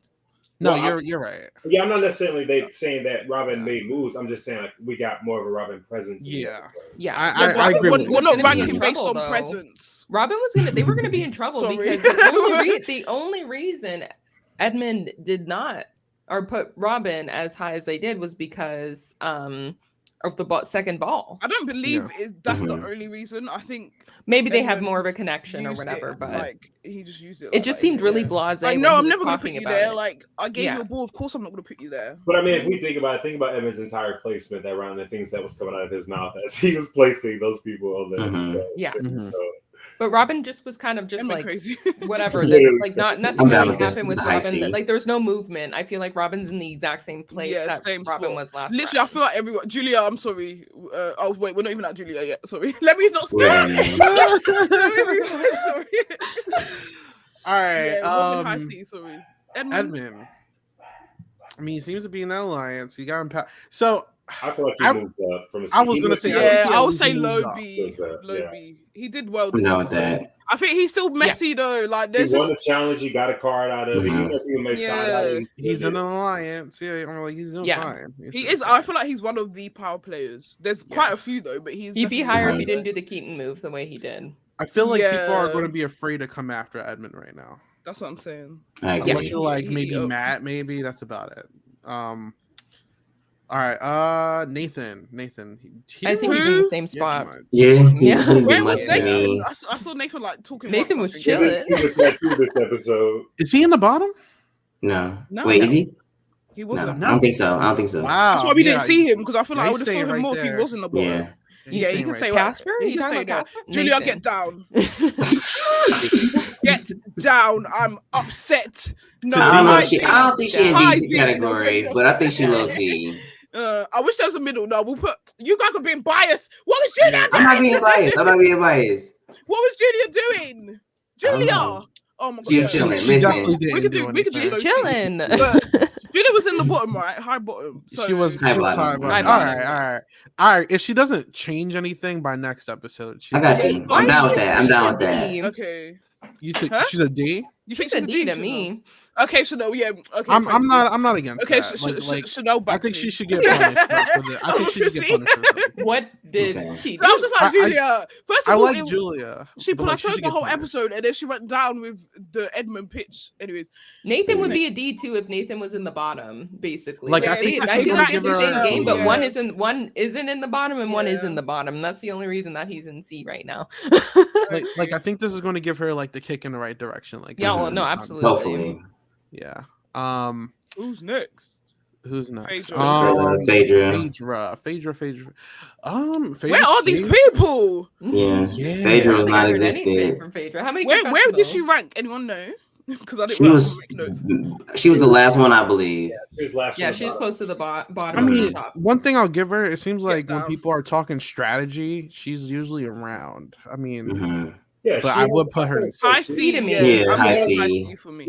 No, Well, you're right. Yeah, I'm not necessarily saying that Robin Yeah. made moves. I'm just saying like we got more of a Robin presence. In the Yeah. episode. Yeah, I agree with you. We're not Gonna be in ranking based trouble, on though. presence. Robin they were gonna be in trouble Sorry. because the only reason Edmund did not or put Robin as high as they did was because of the second ball. I don't believe that's the Mhm. only reason. I think Maybe they have Edmund more of a connection or used whatever, it, but like he just used it. it like just that, seemed really yeah. blasé. Like, when no, he I'm was never gonna put talking you about there. it. Like, I gave Yeah. you a ball. Of course, I'm not gonna put you there. But I mean, if we think about Edmund's entire placement that round, the things that was coming out of his mouth as he was placing those people on there. Mhm. Yeah. Mhm. So, But Robin just was kind of just Edmund like crazy. whatever. Literally. Like nothing I'm down really with this. happened with High Robin. C. Like there's no movement. I feel like Robin's in the exact same place Yeah, that same Robin spot. was last Literally, round. I feel like everyone. Julia, I'm sorry. Oh wait, we're not even at Julia yet. Sorry. Let me not We're skip. on, Let me rewind, sorry. All right. Yeah, Robin high C. Sorry. Edmund. I mean, he seems to be in that alliance. He got him. So I feel like he moves up from. I was gonna say, I think Yeah, he I at would least say moves low up. B. Low Yeah. B. He did well. I'm this down with episode. that. I think he's still messy though. Like He there's won the just challenge. He got a card out of it. Mhm. Even if he made side Yeah. eye, He's in an alliance. Yeah, I'm like, he's doing Yeah. fine. He's he doing is. I fine. feel like he's one of the power players. There's quite a few though, but he's. You'd be definitely higher one if of you them. didn't do the Keaton move the way he did. I feel like people are Yeah. going to be afraid to come after Edmund right now. That's what I'm saying. I Unless agree. you're like He- maybe he- Matt, maybe that's about it. All right, Nathan. He I didn't think really he's in the Who? same get spot. much. Yeah, he Yeah. didn't Where get was much to Nathan? me. I saw Nathan like talking. Nathan once, was I think. He chilling. didn't see the tattoo this episode. Is he in the bottom? No. No. Wait, No. is he? He No, wasn't. I don't think so. I don't think so. Wow. That's why we yeah, didn't see him because I feel like I he's would have saw staying him right more if he there. was in the bottom. Yeah. He's Yeah, staying he can right stay there. right. Casper? He You can talking stay about there. Casper? Julia, Nathan. get down. Get down. I'm upset. No, I don't know. I I don't think she in High D D, category, no, but I think she low C. I wish there was a middle. No, we'll put. You guys are being biased. What was Julia Yeah. doing? I'm not being biased. I'm not being biased. What was Julia doing? I don't Julia. know. Oh my god. She yeah. was chilling. She Listen. definitely didn't We could do do anything. low She's C. chilling. But Julia was in the bottom, right? High bottom. So She was High high bottom. bottom. High All bottom. right. All right. If she doesn't change anything by next episode, she's I got Yeah, you. it's I'm down with fine. that. I'm down with that. D. Okay. You think Huh? she's a D? You She's think a D to Chanel? me. Okay, Chanel. Yeah. Okay. I'm thank you. not against Okay, that. Like, Chanel. I Back think to she me. should get punished for the. I think she should get See? punished for something. What did Okay. she I was do? just like Julia. First I of all, like Julia. she but, like, plateaued should the get whole punished. episode, and then she went down with the Edmund pitch. Anyways, Nathan would be a D too if Nathan was in the bottom, basically. Like, I They- think I feel she's like gonna it's the give same her- game, but yeah. one isn't in the bottom and one is Yeah. in the bottom. That's the only reason that he's in C right now. Like I think this is going to give her like the kick in the right direction. Like, Yeah, this well, is no, not- absolutely. Hopefully. Yeah. who's next? Who's next? Phaedra. Phaedra. Phaedra. Where are these people? Yeah. Yeah. Phaedra I was don't think I not heard anything existed. from Phaedra. How many? Where did she confessionals? rank? Anyone know? Because I didn't She write was notes. she was the last one, I believe. His last Yeah, one she's about- close to the bottom. I of the mean, top. one thing I'll give her, it seems like when down. people are talking strategy, she's usually around. I mean, Mhm. Yeah, but she I would has- put her in so High she- C to me. Yeah, I'm high going C. high C for me.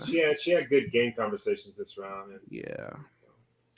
Yeah, she had good game conversations this round. And, yeah.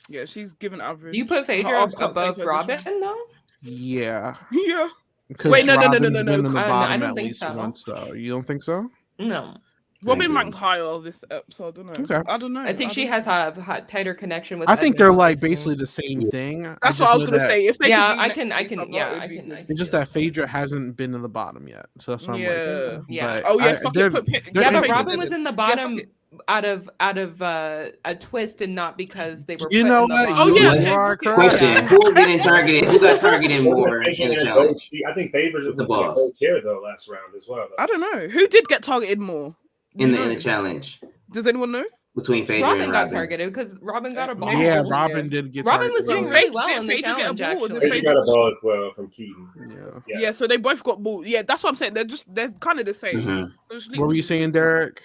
Yeah, she's given average. Do you put Phaedra Her odds can't above take her Robin this though? Yeah. Yeah. 'Cause Wait, no. Robin's been in the I don't bottom at think least so. once, though. You don't think so? No, Robin agree. ranked higher this episode. I don't know. Okay. I don't know. I think she don't has know. a tighter connection with. I think Edmund, they're like obviously. basically the same thing. That's what I was gonna say. If they Yeah, could be I next can. to each other, Yeah, it'd I be can. good. It's just that Phaedra hasn't been in the bottom yet, so that's why I'm Yeah. like, Yeah. Oh yeah, fuck they're- it. Put they're Yeah, but interesting. Robin was in the bottom it. out of a twist and not because they were. You put know in the what? bottom. Oh, yeah. You are correct. Question: Yeah. Who was getting targeted? Who got targeted more Wasn't in the Phaedra challenge? coach? See, I think Phaedra was The the boss. coach here though last round as well. Though. I don't know who did get targeted more. In You the know? challenge? Does anyone know? between Phaedra Robin and got Robin. targeted because Robin got a ball. Yeah, Robin did get Robin targeted. was doing Well, really Phaedra- well in the Phaedra get a challenge, ball, or did actually. He got a ball as well from Keaton. Yeah. So they both got ball. Yeah, that's what I'm saying. They're kind of the same. Mhm. What were you saying, Derek?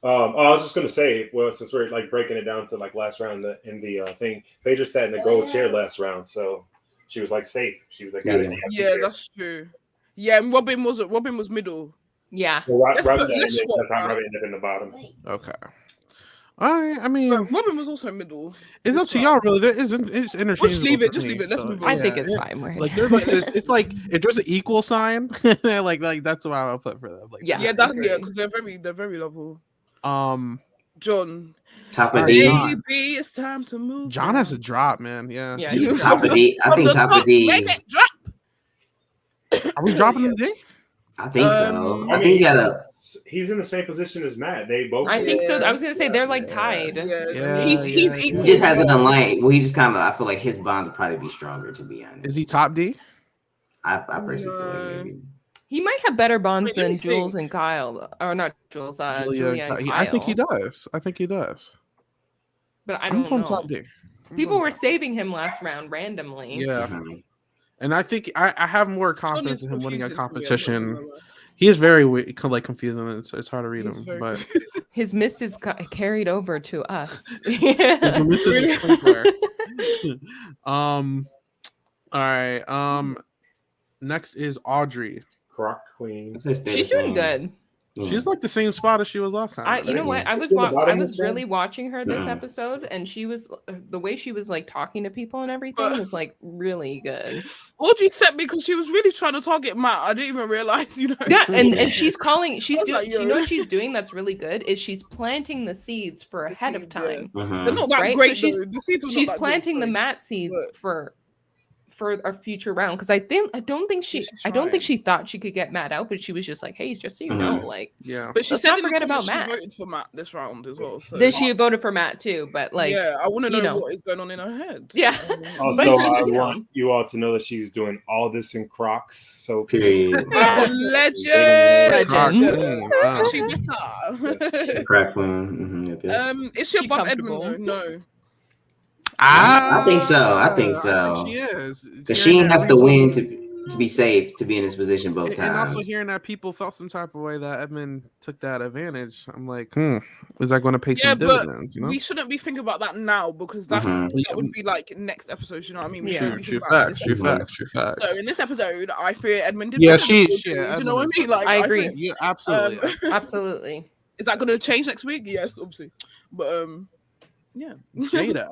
I was just gonna say, well, since we're like breaking it down to like last round in the thing, Phaedra sat in the gold chair last round, so she was like safe. She was like, yeah, that's true. Yeah, and Robin was middle. Yeah. Well, Let's Robin, put- let's swap that's how that. Robin ended up in the bottom. Okay. All right. I mean, But Robin was also middle. it's up to y'all. Really, there isn't. It's interchangeable. Just leave it. for Just me, leave it. Let's so, move on. I think yeah, it's it- fine. We're Like there's like this. It's like if there's an equal sign, like that's what I'll put for them. Like Yeah. Yeah, agree. because they're very lovable. Um, John. Top of Alright, D. John. Baby, it's time to move. John has a drop, man. Yeah. Yeah. Top of D. I think top of D. Make it drop. Are we dropping the D? I think so. Um, I think you gotta. He's in the same position as Matt. They both. I think so. Yeah. I was gonna say they're like tied. Yeah, Yeah, he's yeah, He equal. just hasn't done line. Well, he just kind of. I feel like his bonds would probably be stronger, to be honest. Is he top D? I personally feel No. like maybe. He might have better bonds Wait, let me than Jules think. and Kyle, or not Jules, Julia and Kyle. I think he does. I think he does. But I I'm don't from know. top D. I'm People from were top saving him last round randomly. D. Yeah, Mhm. and I think I have more John confidence is in him winning a confusing to me, I'm not competition. gonna lie. He is very like confusing. It's hard to read He's him, very but confusing. His miss is carried over to us. it's a miss in Really? the sprinkler. All right. Next is Audrey. Croc Queen. I'd say stay the She's doing same. good. Yeah. She's like the same spot as she was last time. You know what? I Is was she in the bottom I was this round? really watching her this Yeah. episode, and she was the way she was like talking to people and everything was like really good. Audrey sent me because she was really trying to target Matt. I didn't even realize, Yeah, and she's calling. She's I was doing. like, You yo. know what she's doing? That's really good. Is she's planting the seeds for ahead of seeds, yeah. time. Mhm. They're not that Right, so great. she's- though. The seeds were not She's that good, planting the sorry. mat seeds But- for a future round because I don't think She's she she thought she could get Matt out, but she was just like, hey, just so you know, Mhm. like Yeah. But she Let's said not in the forget about comments she Matt. voted for Matt this round as well. So then she voted for Matt too, but like yeah, I want to you know know. what is going on in her head. Yeah. Also, But, I you know. want you all to know that she's doing all this in Crocs. So Period. Legend. Croc Legend. Queen, Can wow. she better? Crack queen. Yep, yep. Is she She above Edmund? comfortable? Though? No. I think so. I think I so. think she is. Because she didn't have to win to be safe to be in this position both And also times. hearing that people felt some type of way that Edmund took that advantage, I'm like, is that going to pay Yeah, some but dividends? You know, We shouldn't be thinking about that now because that would be like next episode. You know what I mean? We Yeah. shouldn't be true thinking about facts, this true episode. facts, true facts. So in this episode, I fear Edmund did. Yeah, better than she- Audrey, yeah, do you know what I Edmund mean? Like, I agree. think- Yeah, absolutely. Absolutely. is that going to change next week? Yes, obviously. But yeah. Jada,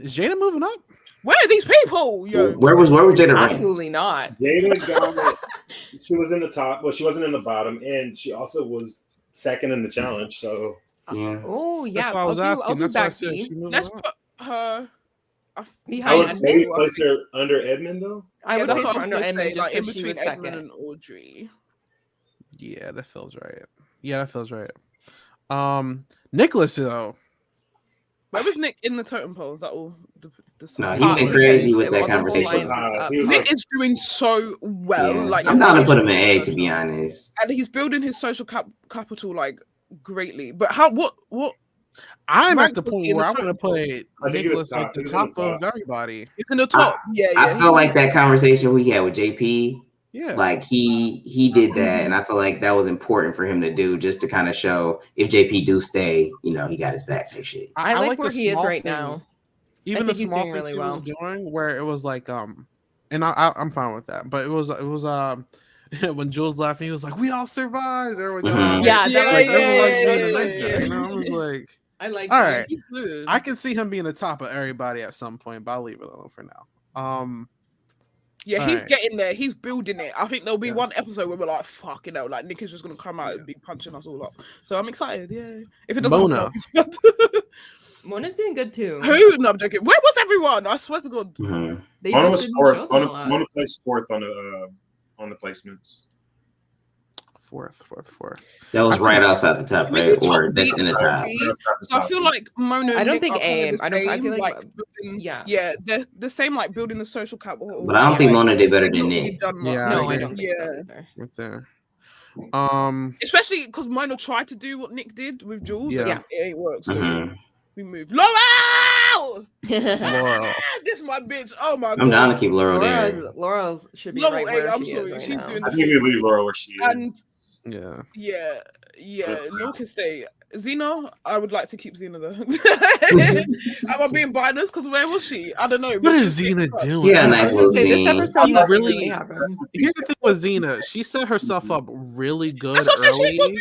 is Jada moving up? Where are these people? Yo. Where was Jada ranked? Absolutely not. Jada got it. She was in the top. Well, she wasn't in the bottom, and she also was second in the challenge. So Yeah. Oh yeah. That's why I was I'll asking. do That's why I back said B. she moving Let's up. put her. I Behind would Edmund. maybe place her under Edmund though. I would that's place what her I was under gonna Edmund say, just like in because she between was Edmund second. and Audrey. Yeah, that feels right. Yeah, that feels right. Nicholas though. Where was Nick in the totem pole? Is that all? No, he Top went because crazy with the that whole conversation. alliance is He up. was Nick is doing so well. Yeah. Like I'm down to in put him in A, social to be honest. and he's building his social capital like greatly. But how? What? I'm Rank at the was point in the where I'm going to totem pole. put I think he was Nicholas at top. the He was in top the of everybody. He's in the top. Yeah. I feel like that conversation we had with JP, Yeah, like he did that, and I feel like that was important for him to do, just to kind of show if JP do stay, you know, he got his back type shit. I like the where he is small right thing- now. Even the think he's small doing things really he was well. doing, where it was like, and I'm fine with that. But it was when Jules left, he was like, "We all survived." There we go. Mhm. Yeah, that Yeah, was Like, so everyone good. liked yeah, being a nice yeah, guy, yeah. you know? I was like, I like all that. right. He's good. I can see him being the top of everybody at some point, but I'll leave it alone for now. Yeah, All he's right. getting there. He's building it. I think there'll be Yeah. one episode where we're like, "Fucking hell!" Like Nick is just gonna come out and be punching us all up. So I'm excited. Yeah. If it doesn't, Mona. happen, Mona's doing good too. who? No, I'm joking. Where was everyone? I swear to God. Mhm. They Mona just was didn't fourth. show them a lot. Mona placed fourth on the placements. Fourth. That was I right think- outside the top, We right? do Or top that's beats, in the top top. beats. That's not the So I top. feel like Mona. I and don't Nick think are kinda A. the I don't- I same, feel like, building, yeah. yeah, they're the same, like building the social capital. But I don't think Like, Mona did better they've than not really Nick. done much. Yeah, No, I I agree. don't think so Yeah. either. Right there. Especially because Mona tried to do what Nick did with Jules. Yeah. And it ain't worked. So Mhm. we moved. Laurel! Laurel. This is my bitch. Oh my I'm down god. to keep Laurel there. Laurel's should be Laurel, right where I'm she sorry. is right She's now. doing I the think we leave Laura where she is. and Yeah. Laurel can stay. Xena, I would like to keep Xena though. Am I being biased? Because where was she? I don't know. What but is she's- Xena doing? Yeah, nice little Okay, this scene. episode She doesn't really- really happen. Here's the thing with Xena. She set herself up really good That's what I'm saying. She ain't early,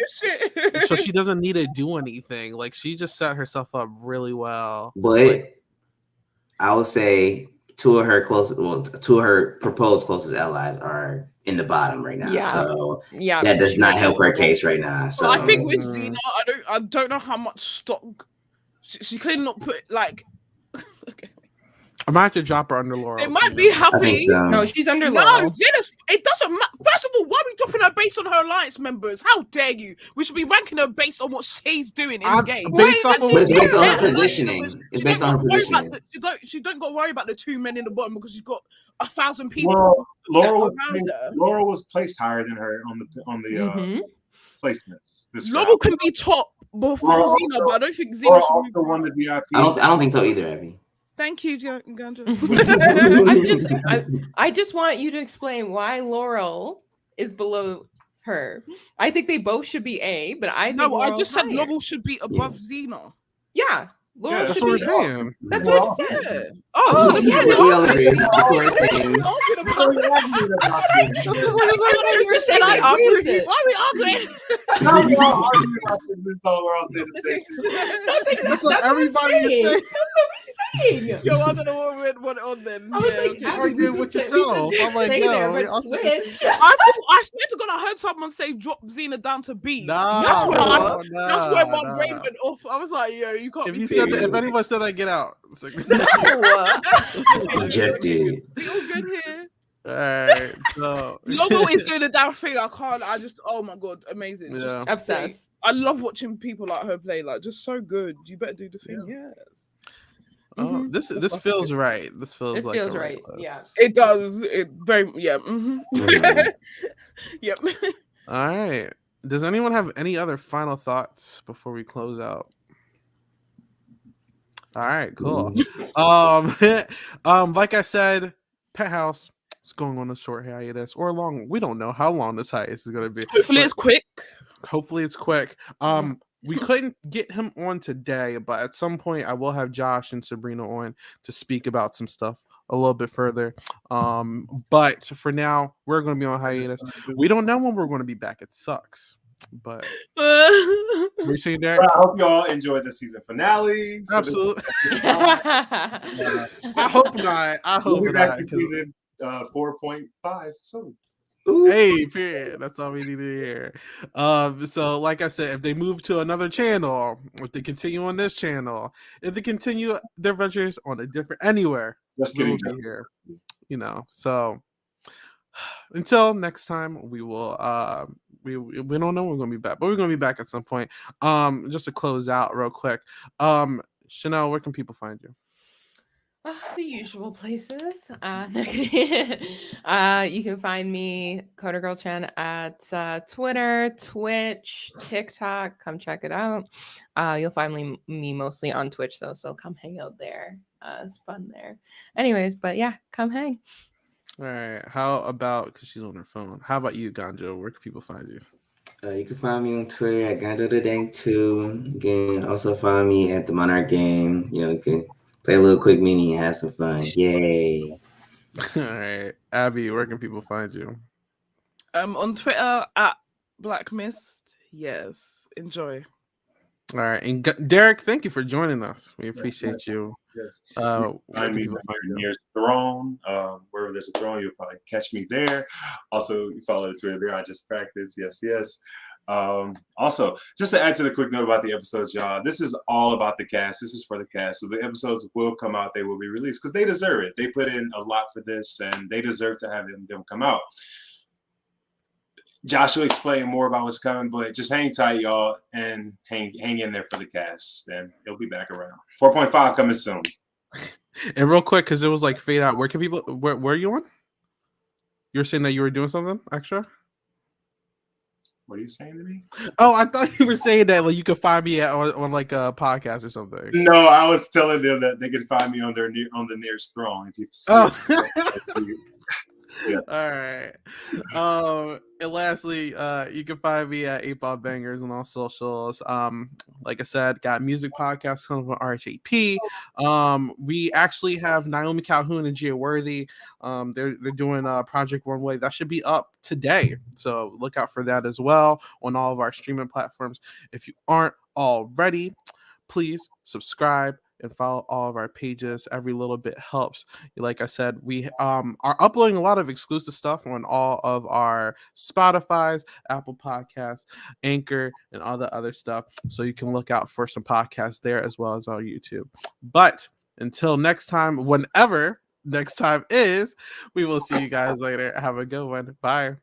gonna do shit. so she doesn't need to do anything. Like she just set herself up really well. But I would say two of her proposed closest allies are in the bottom right now. Yeah. So Yeah, that so does she not would help be her Laurel. case right now. So I think with Mhm. Xena, I don't know how much stock she clearly not put like. Okay. I might have to drop her under Laurel. They might be I think happy. so. No, she's under No, Laurel. Xena's, it doesn't matter. First of all, why are we dropping her based on her alliance members? How dare you? We should be ranking her based on what she's doing in the game. Based off of But it's based on her Yeah. positioning. It's based on her positioning. She don't got to worry about the 2 men in the bottom because she's got 1,000 people. Well, Laura around her. was placed higher than her on the Mhm. placements. This Laurel round. can be top before Laura Xena, but I don't think Laura Xena should also move won the up. VIP. I don't think so either, Abby. Thank you, Ganja. I just want you to explain why Laurel is below her. I think they both should be A, but I think No, I Laurel's just said higher. Laurel should be above Xena. Yeah, Laurel Yeah, That's should what we're be. saying. That's what I just said. Yeah. Oh, so yeah, we're we all arguing agree. Of course, same. about- You were saying the I agree with you. opposite. Why are we arguing? No, we're all arguing about this. We're all saying the same thing. That's what everybody is saying. That's what we're saying. Yo, I don't know what we want on then. I was Yeah, like, okay. Abby, Arguing we with said- we yourself. said I'm like, stay no, there, we but all said the same switch. shit. I swear to God, I heard someone say drop Xena down to B. Nah, That's where nah, that's where my nah. brain went off. I was like, yo, you can't If be you said that, serious. if anyone said that, get out. It's like, No. Ejected. We all good here. all right. So Logo is doing a damn thing. I just, oh my God, amazing. Just yeah. Obsessed. I love watching people like her play, like just so good. You better do the thing. Yes. Oh, Mhm. this That's my feels right. This feels This like feels the right. list. Yeah. It does. It very yeah. Mhm. Yep. All right. Does anyone have any other final thoughts before we close out? All right, cool. Like I said, Penthouse is going on a short hiatus or long. We don't know how long this hiatus is going to be. Hopefully but it's quick. hopefully it's quick. We couldn't get him on today, but at some point I will have Josh and Sabrina on to speak about some stuff a little bit further. But for now, we're going to be on hiatus. We don't know when we're going to be back. It sucks. But were you saying that? Well, I hope y'all enjoyed the season finale. Absolutely. I hope not. I We'll hope be back not. in 'Cause- season 4.5 soon. Hey, period. That's all we need to hear. So like I said, if they move to another channel, if they continue on this channel, if they continue their ventures on a different anywhere, Just we will kidding. be here. So until next time, we will we don't know when we're gonna be back, but we're gonna be back at some point. Just to close out real quick. Chanel, where can people find you? The usual places. You can find me, Coder Girl Chan, at Twitter, Twitch, TikTok. Come check it out. You'll find me mostly on Twitch though, so come hang out there. It's fun there. Anyways, but yeah, come hang. All right. How about, because she's on her phone? How about you, Ganjo? Where can people find you? You can find me on Twitter at Ganjo2. Again, also find me at the Monarch Game. You can play a little quick mini and have some fun. Yay. All right. Abby, where can people find you? On Twitter at Black Mist. Yes. Enjoy. All right. And Derek, thank you for joining us. We appreciate you. Yes. Where Find can me people find you? near Throne. Wherever there's a throne, you'll probably catch me there. Also, you follow the Twitter there. I just practice. Yes. Also, just to add to the quick note about the episodes, y'all, this is all about the cast. This is for the cast. So the episodes will come out. They will be released because they deserve it. They put in a lot for this, and they deserve to have them come out. Josh will explain more about what's coming, but just hang tight, y'all, and hang in there for the cast, and he'll be back around. 4.5 coming soon. And real quick, because it was like fade out. Where can people? Where are you on? You were saying that you were doing something extra. What are you saying to me? Oh, I thought you were saying that like you could find me on like a podcast or something. No, I was telling them that they could find me on the nearest throne. If you see Oh. Yeah. All right. And lastly, you can find me at 8 Ball Bangers on all socials. Like I said, got music podcasts coming from RHAP. We actually have Naomi Calhoun and Gia Worthy. They're doing Project Runway. That should be up today. So look out for that as well on all of our streaming platforms. If you aren't already, please subscribe and follow all of our pages. Every little bit helps. Like I said, we are uploading a lot of exclusive stuff on all of our Spotify's, Apple Podcasts, Anchor, and all the other stuff. So you can look out for some podcasts there as well as on YouTube. But until next time, whenever next time is, we will see you guys later. Have a good one. Bye.